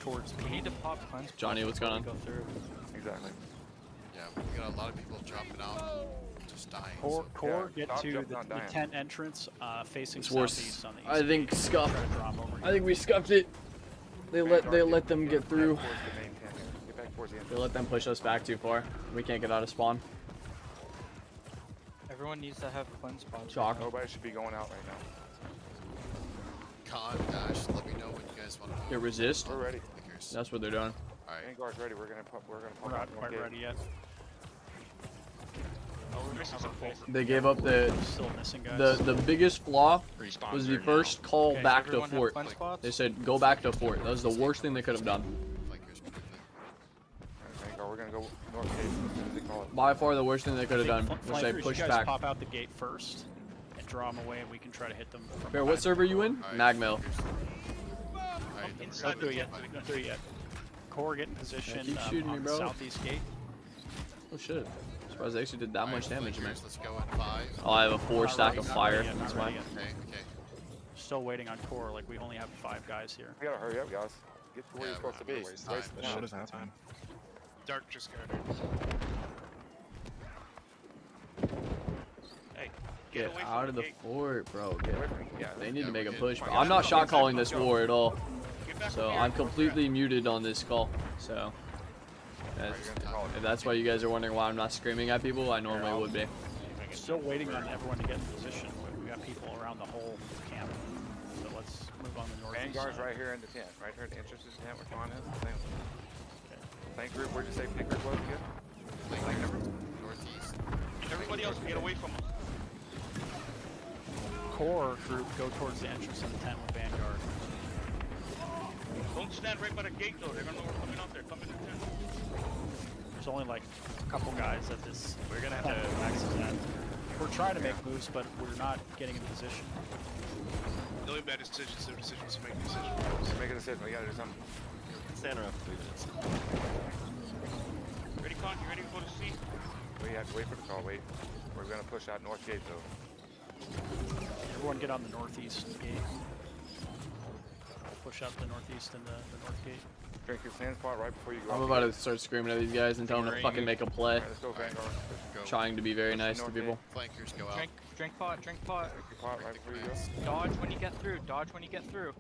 towards We B. need to pop cleanse. Johnny, what's going on? Go through. Exactly. Yeah, we got a lot of people dropping out, just dying. Core, Yeah, get stop to jumping on the dying. tent entrance, facing It's worse. southeast on the east. I think gate. scuff. Try to draw 'em over I here. think we scuffed it. They let them get through. Back towards the main tent here. Get back towards the They entrance. let them push us back too far. We can't get out of spawn. Everyone needs to have cleanse spots. Chalk. Nobody should be going out right now. Con, Dash, let me know when you guys want to move. Get resist. We're ready. Flankers. That's what they're doing. Alright. Vanguard's ready. We're gonna pump We're out not north quite gate. ready yet. Oh, we're missing some full. They gave up the Still missing guys. the biggest flaw Respawn was the there first call Okay, does back to everyone have fort. cleanse spots? They said go back to fort. That was the worst thing they could have done. Flankers quickly. Alright, Vanguard, we're gonna go north gate as soon as they call it. By far the worst thing they could have done Fl- was they flankers, pushed you guys back. pop out the gate first and draw them away, and we can try to hit them from Bear, what behind. server you in? Alright, Magmail. flankers. Alright, Inside Don't do it the yet. tent. Don't do it yet. Core, get in position keep shooting me, on the bro. southeast gate. Oh shit. Surprised they actually did that much damage, man. Flankers, let's go in 5. Oh, I have a 4 Not stack ready, of not fire. ready yet, That's not ready fine. yet. Okay. Still waiting on core. Like we only have 5 guys here. We gotta hurry up, guys. Get to where Yeah, you're supposed to be. we're wasting Waste time. the Yeah, shit. what is happening? Dark just got Hey, Get away out from of the gate. fort, bro. Get, Yeah, they need Yeah, to make a we're push. good. I'm not shot calling this war at all. Get back So over here. I'm completely muted on this call. So if that's why you guys are wondering why I'm not screaming at people, I normally would be. Still waiting on everyone to get in position. We got people around the whole camp. So let's move on the northeast Vanguard's side. right here in the tent. Right here at the entrance of the tent where Con is. Same. Tank group, where'd you say tank group was again? Northeast. Everybody else get away from them. Core group go towards the entrance of the tent with Vanguard. Don't stand right by the gate though. They're gonna know we're coming out there. Come in the tent. There's only like a couple guys at this. We're gonna have to access that. We're trying to make moves, but we're not getting in position. The only bad decisions are decisions to make decisions. So make a decision. We gotta do something. Stand around 3 minutes. Ready, Con? You ready to go to C? We have to wait for the call. Wait. We're gonna push out north gate though. Everyone get on the northeast gate. Push out the northeast and the north gate. Drink your sand spot right before you go. I'm out about the to start screaming at these guys and tell them to Right fucking here. make a gate. play. Alright, let's go Vanguard. Go. Trying to be very Push the nice to north people. Flankers go out. Drink pot, drink pot. Drink your pot right before you go. Dodge when you get through, dodge when you get through.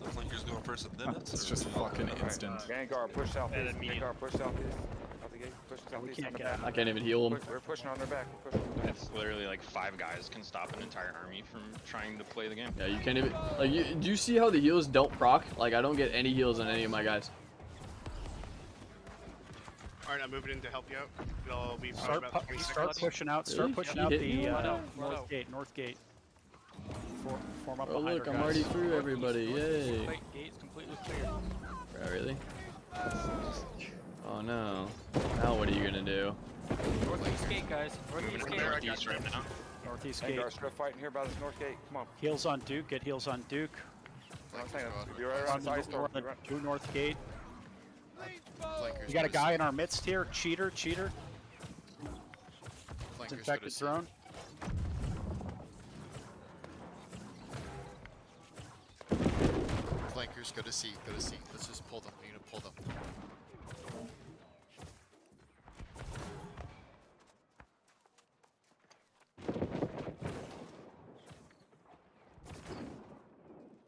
The flankers going first and then us. It's just fucking Alright, instant. Vanguard, push southeast. then me. Vanguard, push southeast. Out the gate. Push southeast can't on the get back. out. I can't even heal them. We're pushing on their back. We're pushing on their back. It's literally like 5 guys can stop an entire army from trying to play the game. Yeah, you can't even. Like, do you see how the heals don't proc? Like, I don't get any heals on any of my guys. Alright, I'm moving in to help you out. It'll be probably Start, about 20 start seconds. pushing out. Really? Start pushing She out hit the you? north gate. Form up Oh behind look, our I'm guys. already through everybody. Yay. Gate's completely clear. Bro, really? Oh no. Now what are you gonna do? Northeast gate, guys. Northeast gate. Northeast right now. Northeast gate. Vanguard, strip fighting here by this north gate. Come on. Heals on Duke. Get heals on Duke. I'm saying, go out. be right We're around on the the, ice we're door. on the due north gate. Flankers We got a go to guy C. in our midst here. Cheater. Flankers go to Infected C. drone. Flankers go to C. Go to C. Let's just pull them. We need to pull them.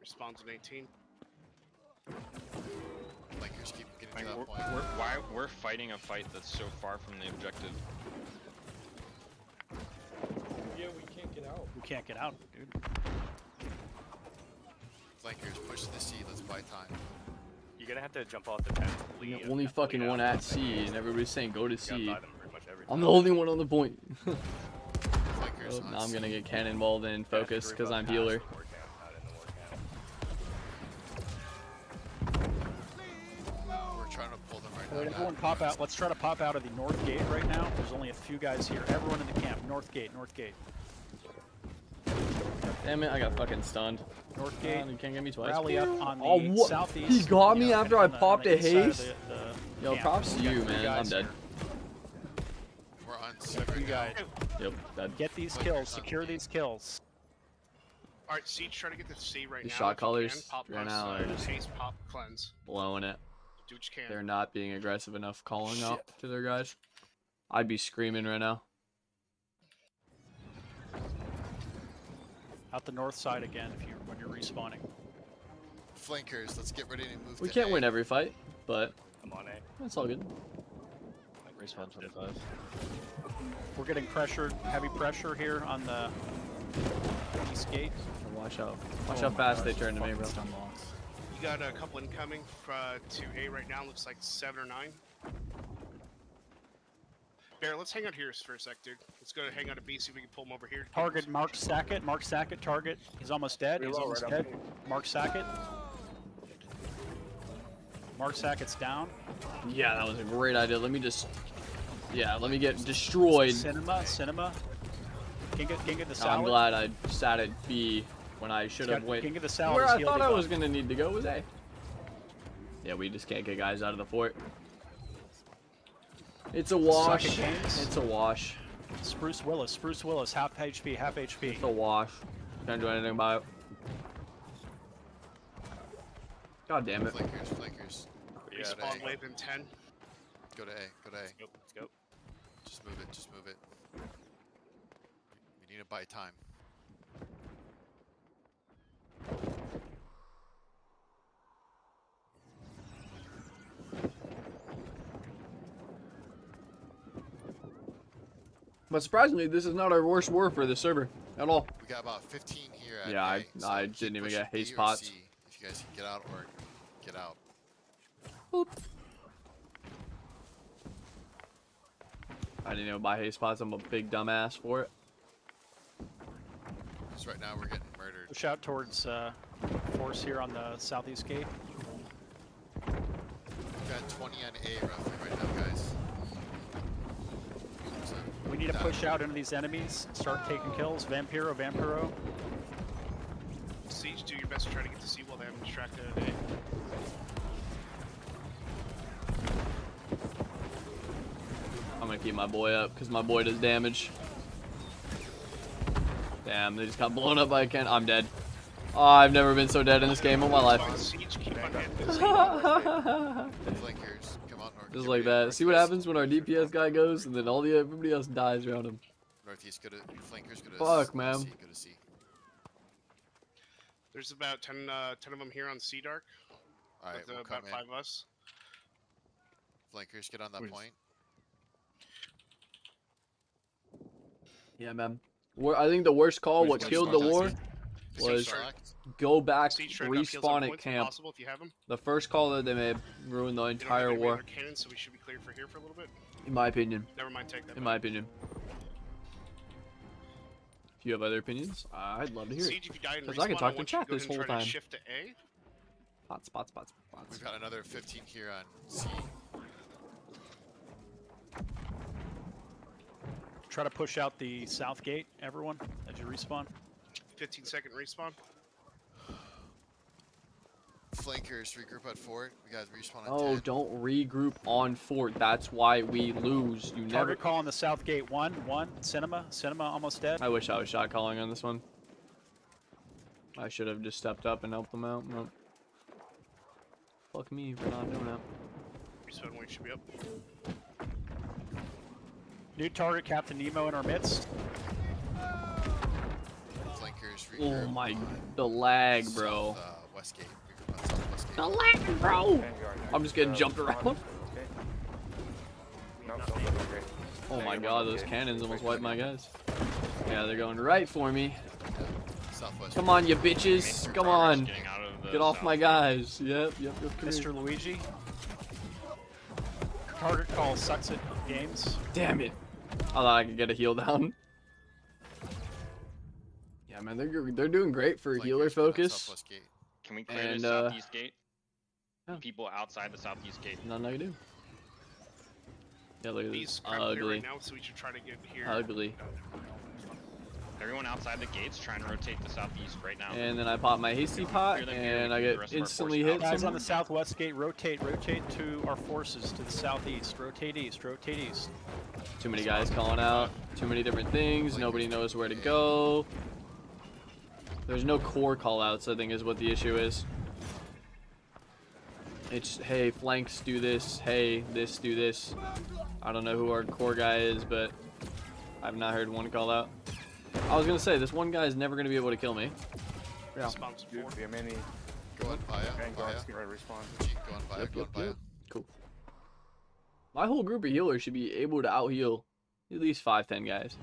Respawns in 18. Flankers keep getting Like, to that point. we're fighting a fight that's so far from the objective. Yeah, we can't get out. We can't get out, dude. Flankers push to the C. Let's buy time. You're gonna have to jump off the tent. I'm the only fucking one at C, and everybody's saying go to C. Them pretty much every I'm time. the only one on the point. Flankers Oh, on now I'm C. gonna get cannonballed in focus because I'm healer. We're trying to pull them right Alright, now. everyone pop out. Let's try to pop out of the north gate right now. There's only a few guys here. Everyone in the camp. North gate, north gate. Damn it, I got fucking stunned. North gate. You can't get me twice. Rally up on the Oh, what? southeast. He got me you know, after on I the- popped on the a east side of haste? the Yo, camp. props to We got you, three man. I'm guys dead. here. We're on C Got three right now. guys. Yep, dead. Get these Flankers kills. on Secure B. these kills. All right, Siege, try to get to C right The now. shot if you callers can. Pop right us, now are just haste, pop, cleanse. blowing it. Do what you can. They're not being aggressive enough calling up to their guys. I'd be screaming right now. Out the north side again if you when you're respawning. Flankers, let's get ready to move. We to can't A. win every fight, but I'm on A. that's all good. Respawn 25. We're getting pressured, heavy pressure here on the east gate. Watch out. Watch how fast they turn to me, bro. You got a couple incoming to A right now. Looks like 7 or 9. Bear, let's hang out here for a sec, dude. Let's go to hang out at B, see if we can pull him over here. Target Mark Sackett. Mark Sackett target. He's almost dead. He's almost dead. Mark Sackett. Mark Sackett's down. Yeah, that was a great idea. Let me just... Yeah, let me get destroyed. Cinema. King of the salad. I'm glad I sat at B when I should have went. King of the salad. Where is I healed thought I debuff. was gonna need to go was A. Yeah, we just can't get guys out of the fort. It's a wash. Socket Kings. It's a wash. Spruce Willis, half HP, half HP. It's a wash. Can't do anything about it. God damn it. Flankers. Yeah, Go to Respawn A. wave in 10. Go to A. Go to A. Let's go. Just move it. Just move it. We need to buy time. But surprisingly, this is not our worst war for the server at all. We got about 15 here at Yeah, A, so I keep didn't even pushing get haste B or pots. C if you guys can get out or get out. I didn't even buy haste spots. I'm a big dumbass for it. Because right now we're getting murdered. Push out towards force here on the southeast gate. We've got 20 on A roughly right now, guys. So, We need to that- push out into these enemies. Start taking kills. Vampiro. Siege, do your best to try to get to C while they haven't distracted at A. I'm gonna keep my boy up because my boy does damage. Damn, they just got blown up by a can. I'm dead. Oh, I've never been so dead in this game in my life. Siege, keep on hitting the C. Flankers, come on, north. Just get like ready, that. See what northeast. happens when our DPS guy goes and then everybody else dies around him. Northeast, go to flankers, go to Fuck, C, man. Go to C. There's about 10 of them here on C Dark. All right, with we'll about come 5 in. of us. Flankers, get on that point. Yeah, man. I think the worst call, what Where's killed the war, Siege was select. go back, Siege, try to knock kills on respawn at points if camp. possible if you have them. The first call that they made ruined the They don't have entire any war, other cannons, so we should be clear for here for a little bit. in my opinion. Never mind, take that. In my opinion. If you have other opinions, I'd love to hear it. Siege, if you die in Because I can respawn, talk to want you chat go this ahead and whole try to time. Shift to A. Spots. We've got another 15 here on C. Try to push out the south gate, everyone, as you respawn. 15-second respawn. Flankers, regroup at fort. We got respawn at Oh, 10. don't regroup on fort. That's why we lose. You never. Target call on the south gate. One. Cinema almost dead. I wish I was shot calling on this one. I should have just stepped up and helped them out. Nope. Fuck me for not doing that. Respawn weight should be up. New target, Captain Nemo in our midst. Flankers, Oh regroup. my, on the lag, bro. South, Westgate. Regroup on Southwest Gate. The lag, bro. I'm just getting jumped around. No, don't look great. Oh my god, those cannons almost wiped my guys. Yeah, they're going right for me. Southwest. Come on, you bitches. Come on. Getting out of the Get off my guys. Yep. Come here. Mr. Luigi. Target call sucks at games. Damn it. I thought I could get a heal down. Yeah, man, they're doing great for healer Flankers coming out focus. southwest gate. Can we clear And, the southeast gate? yeah. People outside the southeast gate. Nothing I can do. Yeah, look at He's this. crap clear Ugly. right now, so we should try to get here. Ugly. Everyone outside the gates trying to rotate the southeast right now. And then I pop my hasty pot, Clear them here, and we I can do the get rest of our instantly force hit. out. Guys on the someone. southwest gate, rotate to our forces to the southeast. Rotate east. Too many guys calling out. Too many different things. Nobody knows where to go. There's no core callouts, I think, is what the issue is. It's, hey, flanks do this. Hey, this do this. I don't know who our core guy is, but I've not heard one call out. I was gonna say, this one guy is never gonna be able to kill me. Yeah. Spawns Dude, four. be a mini. Go on Paya. Vanguards get ready to respawn. Go on Paya. Go on Paya. Cool. My whole group of healers should be able to out-heal at least 5-10 guys.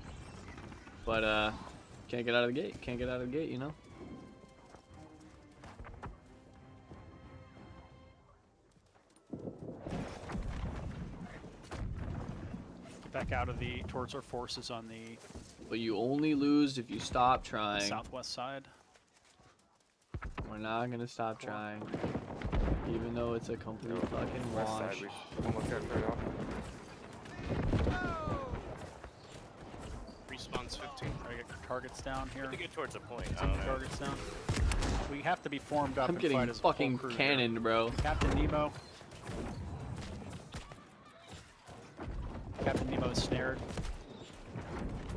But, can't get out of the gate. Can't get out of the gate, you know? Get back out of towards our forces on the But you only lose if you stop trying. southwest side. We're not gonna stop trying. Even though it's a complete fucking West wash. side, we almost got cleared off. Respawns 15. Try to get targets down here. To get towards the point. I Some don't know. targets down. We have to be formed up I'm and getting fight as a full fucking crew here. cannoned, bro. Captain Nemo. Captain Nemo is snared.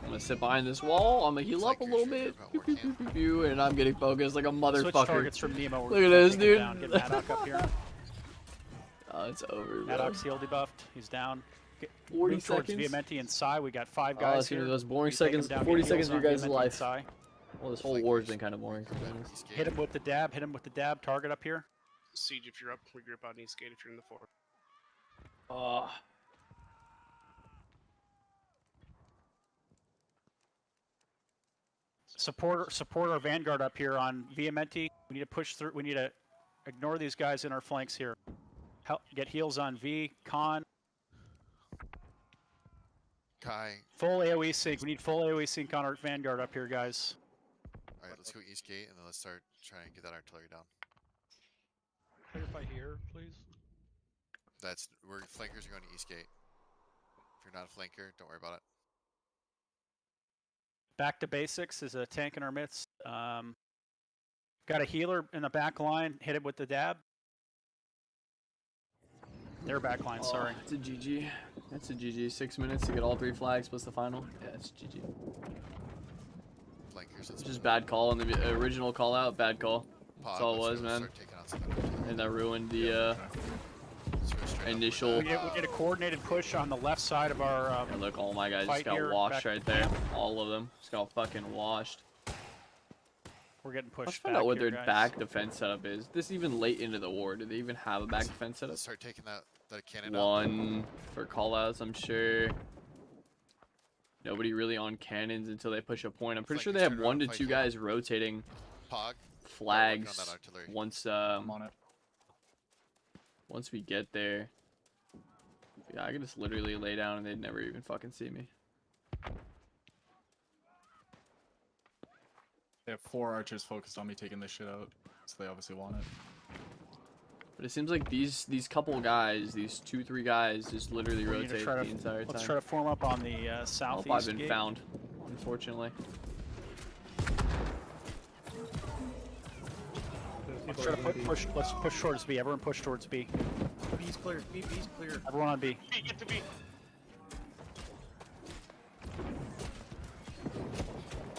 I'm gonna sit behind this wall. I'm gonna heal up a little bit. Pew, pew, pew, pew, pew, and I'm getting focused like a Switch motherfucker. targets from Nemo. Look at this, dude. Down. Get Maddock up here. Oh, it's over, bro. Maddock's heal debuffed. He's down. 40 Move towards seconds. Viamenti and Sai. We got 5 Oh, guys it's gonna here. be those boring You take 'em seconds. down, 40 get seconds heals of your on guys' Viamenti and life. Sai. Well, this whole war's been kind of boring, to be honest. East gate. Hit him with the dab. Hit him with the dab. Target up here. Siege if you're up. Regroup out East Gate if you're in the fort. Oh. Support our vanguard up here on Viamenti. We need to push through. We need to ignore these guys in our flanks here. Get heals on V. Con. Kai. Full AoE sync. We need full AoE sync on our vanguard up here, guys. All right, let's go East Gate and then let's start trying to get that artillery down. Clarify here, please. We're flankers are going to East Gate. If you're not a flanker, don't worry about it. Back to basics is a tank in our midst. Got a healer in the back line. Hit it with the dab. Their back line, sorry. It's a GG. It's a GG. 6 minutes to get all 3 flags plus the final. Yeah, it's GG. Flankers. It's just bad call in the original call out. Bad call. That's all it was, man. And that ruined the initial. We did a coordinated push on the left side of our. And look, all my guys just fight got here, washed back right there. All of them just got fucking washed. We're getting pushed. Let's find back out what here, their guys. back defense setup is. This even late into the war. Do they even have a back defense setup? Start taking that cannon out. One for callouts, I'm sure. Nobody really on cannons until they push a point. I'm pretty sure they have 1 to 2 guys rotating Pog. flags that artillery. once I'm on it. once we get there. Yeah, I could just literally lay down and they'd never even fucking see me. They have 4 archers focused on me taking this shit out, so they obviously want it. But it seems like these couple guys, these 2-3 guys, just literally We need to rotate try the to- entire time. Let's try to form up on the I southeast hope I've been gate. found, unfortunately. Let's try to push. Let's push towards B. Everyone push towards B. B's clear. B's clear. Everyone on B. B, get to B.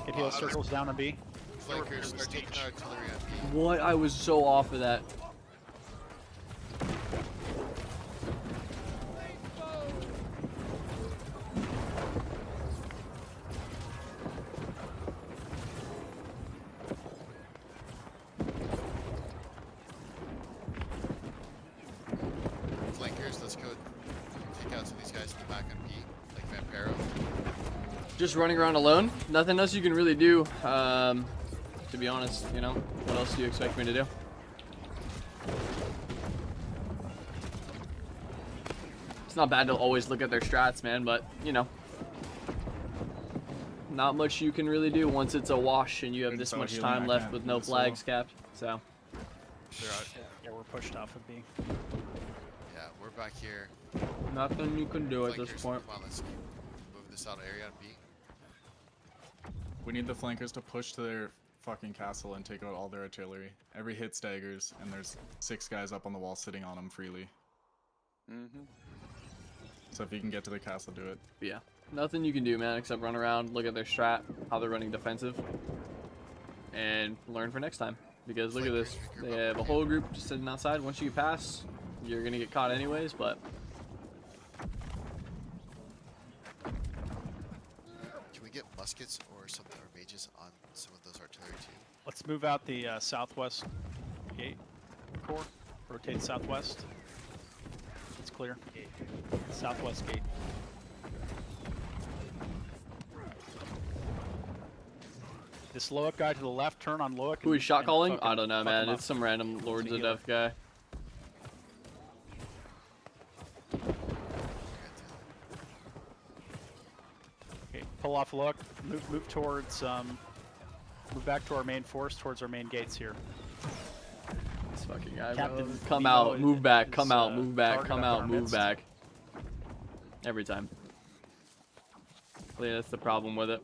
Get heal circles down on B. Flankers, start taking artillery on B. What? I was so off of that. Flankers, let's go take out some of these guys from the back on B, like Vampiro. Just running around alone. Nothing else you can really do. To be honest, you know. What else do you expect me to do? It's not bad to always look at their strats, man, but, you know. Not much you can really do once it's a wash and you have this much time left with no flags capped, so. Yeah, we're pushed off of B. Yeah, we're back here. Nothing you can do at this Flankers, point. Come on, let's keep moving this out area on B. We need the flankers to push to their fucking castle and take out all their artillery. Every hit staggers, and there's 6 guys up on the wall sitting on them freely. So if you can get to the castle, do it. But yeah, nothing you can do, man, except run around, look at their strat, how they're running defensive, and learn for next time. Because look at this, they have a whole group just sitting outside. Once you pass, you're gonna get caught anyways, but Can we get muskets or something, or mages on some of those artillery too? Let's move out the southwest gate core. Rotate southwest. It's clear. Southwest gate. This Loic guy to the left, turn on Loic. who is shot and calling? fucking I don't know, fuck man. him up. It's some random Lords a of healer. Death guy. Okay, pull off Loic. Move towards. Move back to our main force, towards our main gates here. This fucking guy, bro. Captain Come Nemo out, move back, is, come out, move back, target come up in out, our move midst. back. Yeah, that's the problem with it.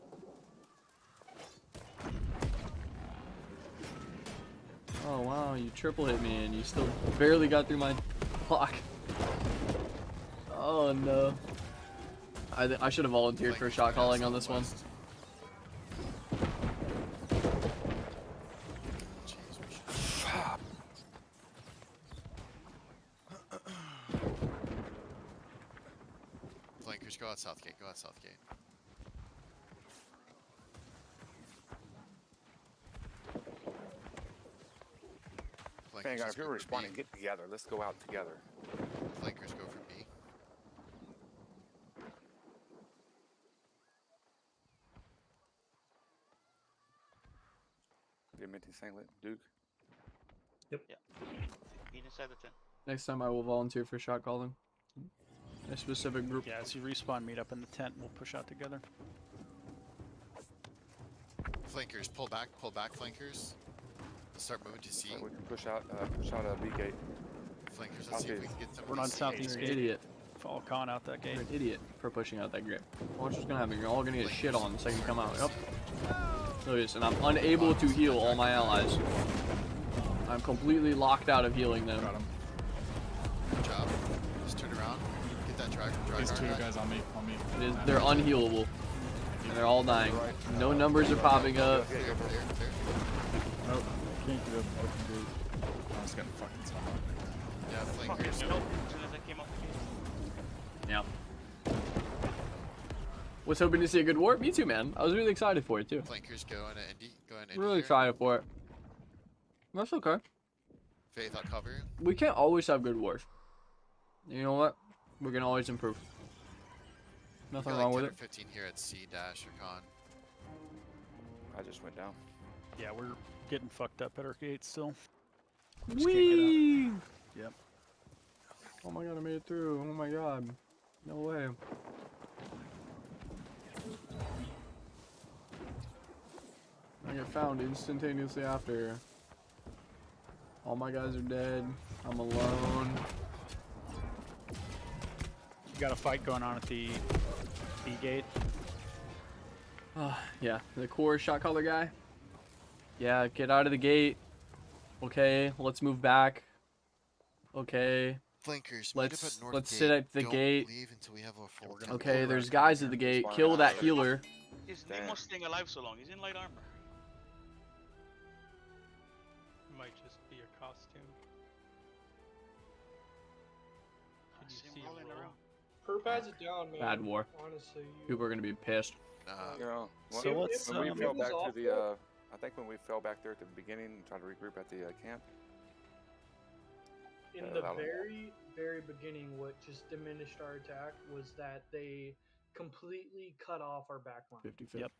Oh wow, you triple hit me and you still barely got through my block. Oh no. I should have volunteered for shot calling on this one. Flankers, go out south gate. Go out south gate. Flankers, Vanguard, let's if you're go for responding, B. get together. Let's go out together. Flankers, go for B. Get Minty Singlet, Duke. Get inside the tent. Next time I will volunteer for shot calling. A specific group. Yeah, as you respawn, meet up in the tent. We'll push out together. Flankers, pull back, flankers. Let's start moving to C. We can push out a B gate. Flankers, let's see if we can get some. We're on C. southeast You're an gate. idiot. Follow Khan out that gate. You're an idiot for pushing out that grip. Watch what's gonna happen. You're all gonna get shit on the second you come out. Yep. Look at this, and I'm unable to heal all my allies. I'm completely locked out of healing them. Got him. Good job. Just turn around. Get that drag There's 2 guard. guys on me. They're unhealable. And they're all dying. No numbers are popping up. Clear, clear, clear. Nope. Can't get up. I was getting fucking someone. Yeah, Fucking flankers. nope. As soon as I came up the gate. Yeah. Was hoping to see a good war. Me too, man. I was really excited for it too. Flankers, go into Indy. Go into Indy. Really here. excited for it. That's okay. Faith, I'll cover you. We can't always have good wars. You know what? We can always improve. Nothing We got wrong like with 10 it. or 15 here at C dash or con. I just went down. Yeah, we're getting fucked up at our gate still. We just can't Whee! get out. Yep. Oh my god, I made it through. Oh my god. No way. I get found instantaneously after. All my guys are dead. I'm alone. You got a fight going on at the B gate. Yeah, the core shot caller guy. Yeah, get out of the gate. Okay, let's move back. Okay. Flankers, meet up Let's at north let's gate. sit at the Don't gate. leave until we have a full tent. Okay, there's guys at the gate. Kill that healer. Is Nemo staying alive so long? He's in light armor. It might just be your costume. Did See you him see him rolling roll? around. Perp has it down, man. Bad war. Honestly, People are gonna be pissed. You know, So let's, when we it fell was back to awful. the, I think when we fell back there at the beginning and tried to regroup at the camp. in Yeah, the that'll- very beginning, what just diminished our attack was that they completely cut off our backline. 55. Yep.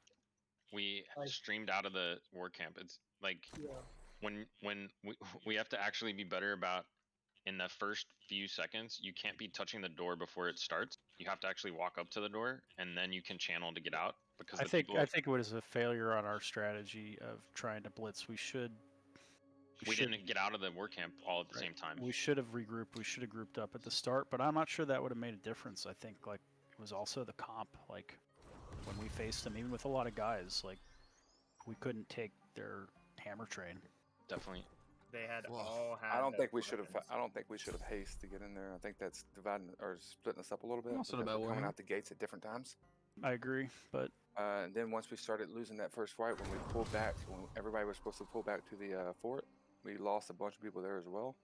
We Like- streamed out of the war camp. It's like Yeah. when we have to actually be better about in the first few seconds, you can't be touching the door before it starts. You have to actually walk up to the door, and then you can channel to get out. Because I the think people, I think it was a failure on our strategy of trying to blitz. We didn't get out of the war camp all at the same time. We should have regrouped. We should have grouped up at the start, but I'm not sure that would have made a difference. I think like it was also the comp. Like when we faced them, even with a lot of guys, like we couldn't take their hammer train. Definitely. They had Whoa. all had. I don't their think we should have. weapons. I don't think we should have haste to get in there. I think that's dividing or splitting us up a little bit. Also because about we're coming Warhammer. out the gates at different times. I agree, but And then once we started losing that first fight, when we pulled back, when everybody was supposed to pull back to the fort, we lost a bunch of people there as well.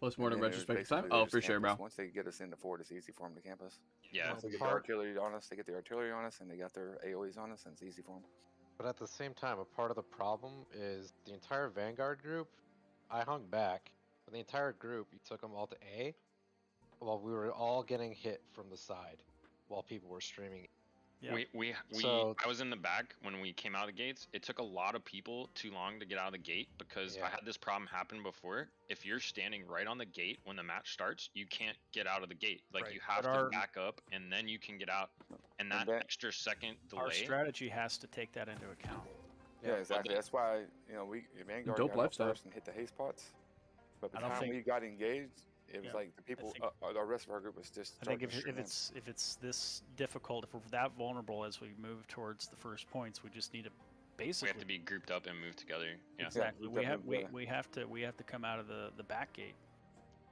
Postmortem And then it was retrospective time. basically they Oh, just for sure, camped us. bro. Once they get us in the fort, it's easy for them to camp us. Yeah. Once they get the artillery on us, they get the artillery on us, and they got their AOEs on us, and it's easy for them. But at the same time, a part of the problem is the entire Vanguard group. I hung back, but the entire group, you took them all to A, while we were all getting hit from the side, while people were streaming. yeah. So- I was in the back when we came out of the gates. It took a lot of people too long to get out of the gate because I Yeah. had this problem happen before. If you're standing right on the gate when the match starts, you can't get out of the gate. Like Right. you have But to our- back up and then you can get out. And that that- extra second Our delay. strategy has to take that into account. Yeah, exactly. That's why we Vanguard Dope got out lifestyle. first and hit the haste pots. But by I the don't time think- we got engaged, it was Yeah. like the people, think- the rest of our group was just. I think starting to stream in. if it's this difficult, if we're that vulnerable as we move towards the first points, we just need to We basically have to be grouped up and move together. Yeah. exactly. Yeah, we have definitely, we have to come out of the back gate.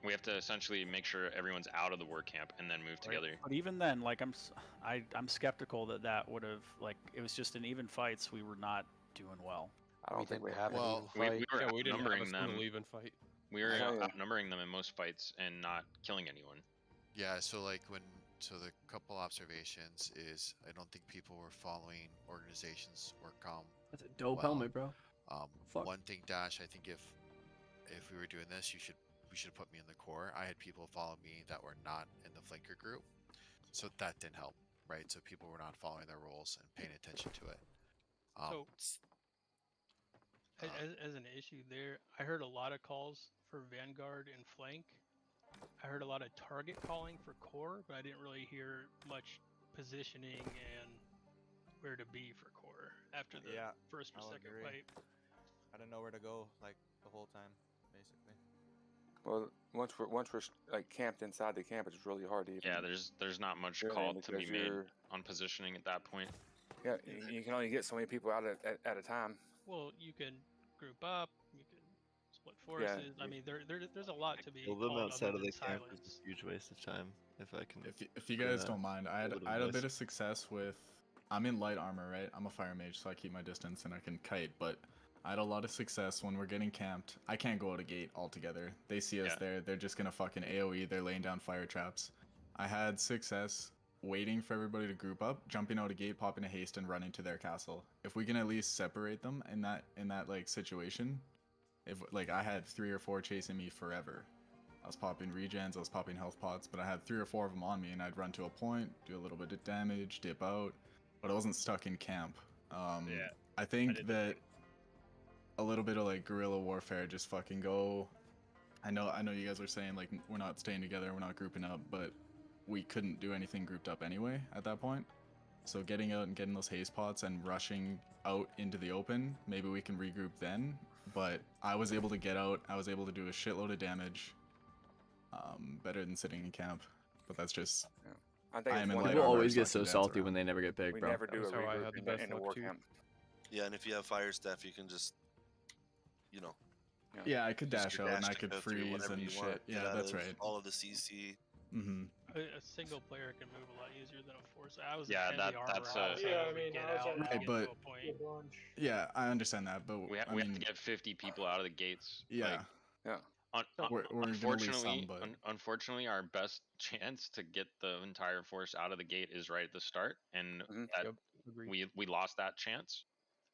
We have to essentially make sure everyone's out of the war camp and then move together. But even then, like I'm skeptical that would have like it was just in even fights we were not doing well. I don't think we have Well, We were Yeah, we didn't have a outnumbering them. single even fight. We were Yeah, yeah. outnumbering them in most fights and not killing anyone. Yeah, so like the couple observations is I don't think people were following organizations or That's a dope Wow. helmet, bro. Fuck. one thing, Dash, I think if we were doing this, we should have put me in the core. I had people follow me that were not in the flanker group, so that didn't help, right? So people were not following their roles and paying attention to it. As an issue there, I heard a lot of calls for Vanguard and flank. I heard a lot of target calling for core, but I didn't really hear much positioning and where to be for core after the first or I'll second agree. fight. I didn't know where to go like the whole time, basically. Well, once we're like camped inside the camp, it's really hard to even. Yeah, there's not much Really, call to be because made you're- on positioning at that point. Yeah, you can only get so many people out at a time. Well, you can group up, you can split forces. I mean, there's a lot to be Kill them called outside other of the than camp silence. is a huge waste of time. If I can. If you do guys that. don't mind, I had little a bit advice. of success with. I'm in light armor, right? I'm a fire mage, so I keep my distance and I can kite. But I had a lot of success when we're getting camped. I can't go out a gate altogether. They see us Yeah. there. They're just gonna fucking AOE. They're laying down fire traps. I had success waiting for everybody to group up, jumping out a gate, popping a haste, and running to their castle. If we can at least separate them in that like situation, if like I had 3 or 4 chasing me forever. I was popping regens, I was popping health pots, but I had 3 or 4 of them on me, and I'd run to a point, do a little bit of damage, dip out, but I wasn't stuck in camp. Yeah, I think that a little bit of like guerrilla warfare, just fucking go. I know you guys were saying like we're not staying together, we're not grouping up, but we couldn't do anything grouped up anyway at that point. So getting out and getting those haze pots and rushing out into the open, maybe we can regroup then. But I was able to get out, I was able to do a shitload of damage. Better than sitting in camp. But that's just I think I am it's in one light People armor, always so I get can so dance salty around. when they never get picked, We bro. never do a That's how I regroup had the in best in the luck war too. camp. Yeah, and if you have fire staff, you can just, you know, Yeah, I could use dash your out and I to could go through freeze whatever and you want, shit. get Yeah, out that's of right. all of the CC. Mm-hmm. A single player can move a lot easier than a force. I was Yeah, in heavy armor. that's I was a- able able to to get get out out and Right, get but- to a point. Yeah, I understand that, but We have to get 50 people out of the gates. yeah. Yeah. We're gonna lose Unfortunately, some, but- unfortunately, our best chance to get the entire force out of the gate is right at the start, and Mhm. that Yep, agreed. we lost that chance.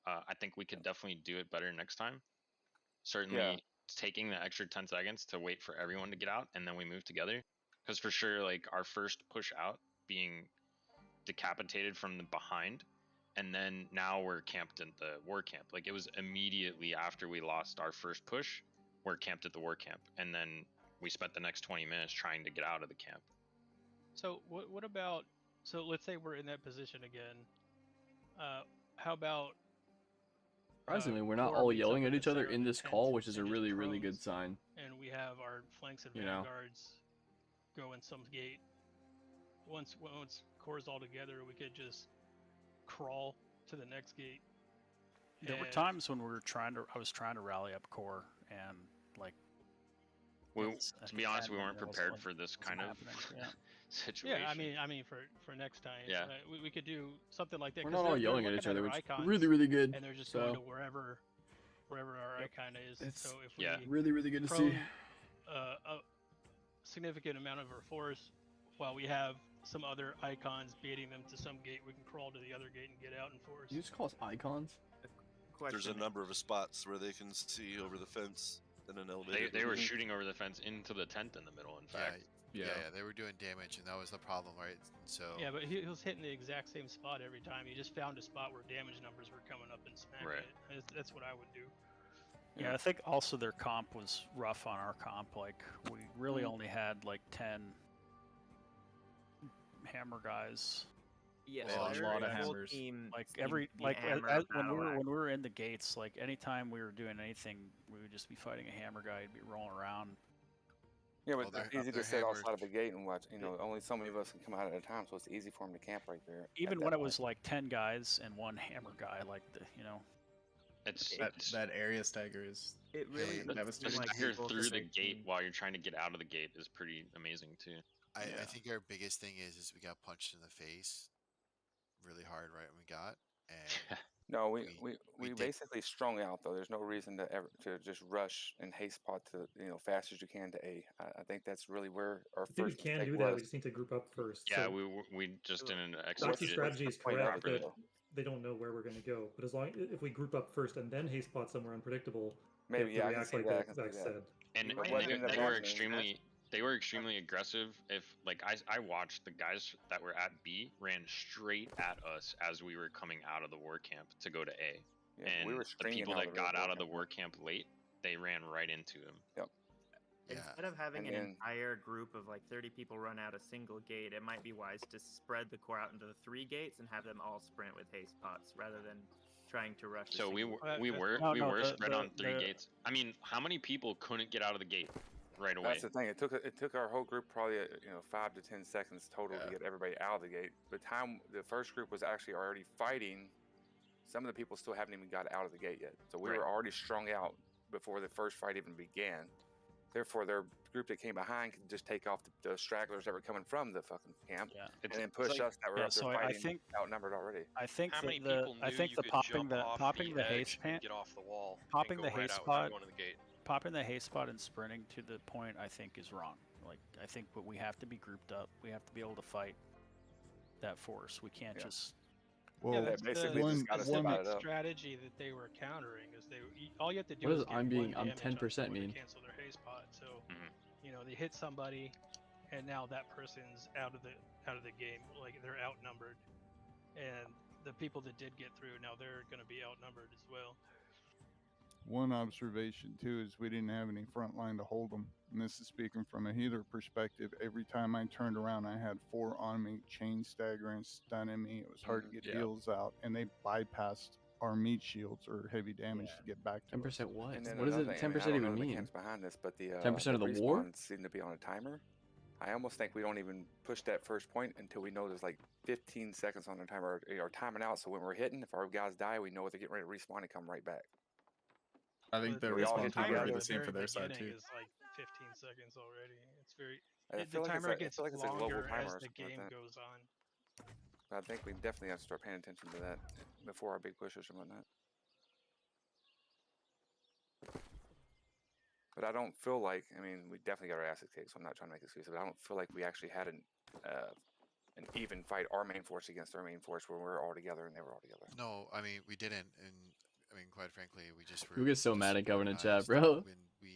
I think we could definitely do it better next time. Certainly, taking the extra 10 seconds to wait for everyone to get out, and then we move together. Because for sure, like our first push out, being decapitated from the behind, and then now we're camped in the war camp. Like it was immediately after we lost our first push, we're camped at the war camp, and then we spent the next 20 minutes trying to get out of the camp. So what about, so let's say we're in that position again. How about Surprisingly, we're not Core all meets up yelling in at the each other center of in the this tent call, which is a and hit really, really good prone, sign. and we have our flanks and You know. vanguards go in some gate. Once Core's all together, we could just crawl to the next gate. There were and- times when I was trying to rally up core and like. To be honest, we weren't prepared for this kind of situation. Yeah, I mean for next time. Yeah. We could do something like that. We're 'cause not all they're yelling at looking each other, our which is icons, really, really good. And they're just So going to wherever our icon is. it's So if we really, really good to prone, see. A significant amount of our force, while we have some other icons baiting them to some gate, we can crawl to the other gate and get out in force. You just call us icons? There's a number of spots where they can see over the fence in an elevator. They were shooting over the fence into the tent in the middle, in fact. Yeah, they were doing damage, and that was the problem, right? So Yeah, but he was hitting the exact same spot every time. He just found a spot where damage numbers were coming up and smacking it. That's what I would do. Yeah, I think also their comp was rough on our comp. Like we really only had like 10 hammer guys. Yeah, a lot of hammers. Like every when we were in the gates, like anytime we were doing anything, we would just be fighting a hammer guy. He'd be rolling around. Yeah, but it's easy to sit outside of the gate and watch. You know, only so many of us can come out at a time, so it's easy for him to camp right there. Even when it was like 10 guys and one hammer guy, like that area stagger is devastating. Just here through the gate while you're trying to get out of the gate is pretty amazing too. I think our biggest thing is we got punched in the face really hard right when we got, and no, we basically strung out though. There's no reason to just rush and haste pot to fast as you can to A. I think that's really where our I think we first can mistake do that. was. We just need to group up first. Yeah, So we just didn't Doxy's execute strategy is correct, properly. but they don't know where we're going to go. But as long if we group up first and then haste pot somewhere unpredictable, Maybe, we have yeah, I to can react see like that, I can see Zach that. said. And But what ended up they were happening- extremely aggressive. If like I watched the guys that were at B ran straight at us as we were coming out of the war camp to go to A. Yeah, and we were the stringing people out that of the got war out of the camp. war camp late, they ran right into him. Yep. Instead of having And an then- entire group of like 30 people run out a single gate, it might be wise to spread the core out into the 3 gates and have them all sprint with haste pots rather than trying to rush. So we were No, were the- spread the- on 3 the- gates. I mean, how many people couldn't get out of the gate right away? That's the thing. It took our whole group probably 5 to 10 seconds total to get everybody out of the gate. By the time the first group was actually already fighting, some of the people still haven't even got out of the gate yet. So we were already strung out before the first fight even began. Therefore, their group that came behind could just take off the stragglers that were coming from the fucking camp, and then push us that were up there so fighting I think outnumbered already. I think How many that people I knew think you the could popping jump off the the haste edge pan, and get off the wall, popping and the go right haste out without spot, going to the gate? popping the haste spot and sprinting to the point, I think is wrong. Like I think, but we have to be grouped up. We have to be able to fight that force. We can't just. Yeah, that's basically the just gotta specific spot it up. strategy that they were countering is all you have to do What is does get I'm being- one I'm damage on 10% someone to mean? cancel their haste pot. So they hit somebody, and now that person's out of the game. Like they're outnumbered, and the people that did get through now they're going to be outnumbered as well. One observation too is we didn't have any front line to hold them, and this is speaking from a healer perspective. Every time I turned around, I had 4 on me, chain staggering, stunning me. It was hard to get heals out, and they bypassed our meat shields or heavy damage to get back to 10% what? And then What does another it thing, 10% I don't know even the mean? mechanics behind this, but the 10% of the war? respawns seem to be on a timer. I almost think we don't even push that first point until we know there's like 15 seconds on the timer or timing out. So when we're hitting, if our guys die, we know they're getting ready to respawn and come right back. I think the We all respawn hit time would be together. the same for their side Beginning too. is like 15 seconds already. It's very. I The feel like it's timer a- I gets feel like it's a global longer timer as or the something like game that. goes on. But I think we definitely have to start paying attention to that before our big pushes and whatnot. But I don't feel like, I mean, we definitely got our asses kicked, so I'm not trying to make excuses, but I don't feel like we actually had an even fight, our main force against their main force, when we were all together and they were all together. No, I mean we didn't, and I mean quite frankly, we just were. Who gets so mad at Governor Chat, disorganized bro? When we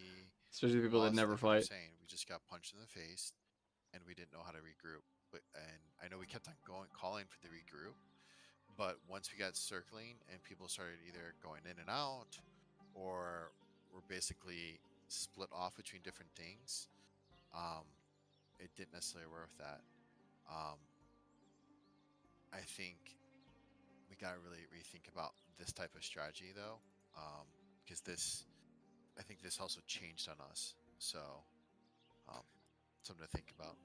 Especially people that lost, never like you were fight. saying, we just got punched in the face, and we didn't know how to regroup. But and I know we kept on calling for the regroup, but once we got circling and people started either going in and out, or were basically split off between different things, it didn't necessarily work with that. I think we gotta really rethink about this type of strategy though, because I think this also changed on us. So, something to think about.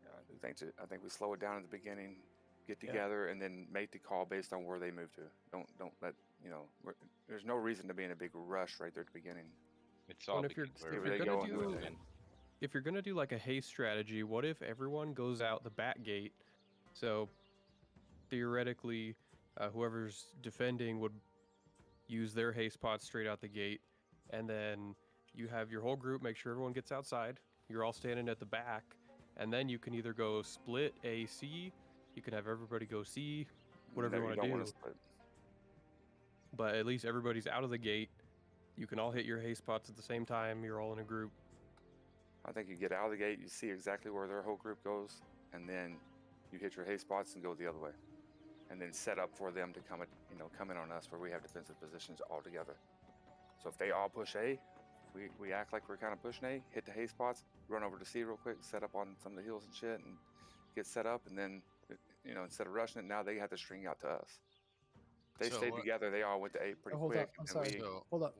Yeah, I think we slow it down at the beginning, get together, and then make the call based on where they move to. Don't let there's no reason to be in a big rush right there at the beginning. It's all if you're gonna do like a haste strategy, what if everyone goes out the back gate? So theoretically, whoever's defending would use their haste pods straight out the gate, and then you have your whole group make sure everyone gets outside. You're all standing at the back, and then you can either go split A, C. You can have everybody go C, whatever you want to do. But at least everybody's out of the gate. You can all hit your haste pots at the same time. You're all in a group. I think you get out of the gate, you see exactly where their whole group goes, and then you hit your haste spots and go the other way, and then set up for them to come in on us where we have defensive positions all together. So if they all push A, we act like we're kind of pushing A, hit the haste spots, run over to C real quick, set up on some of the hills and shit, and get set up, and then instead of rushing it, now they have to string out to us. They stayed together. They all went to A pretty quick. I'm sorry. Hold up.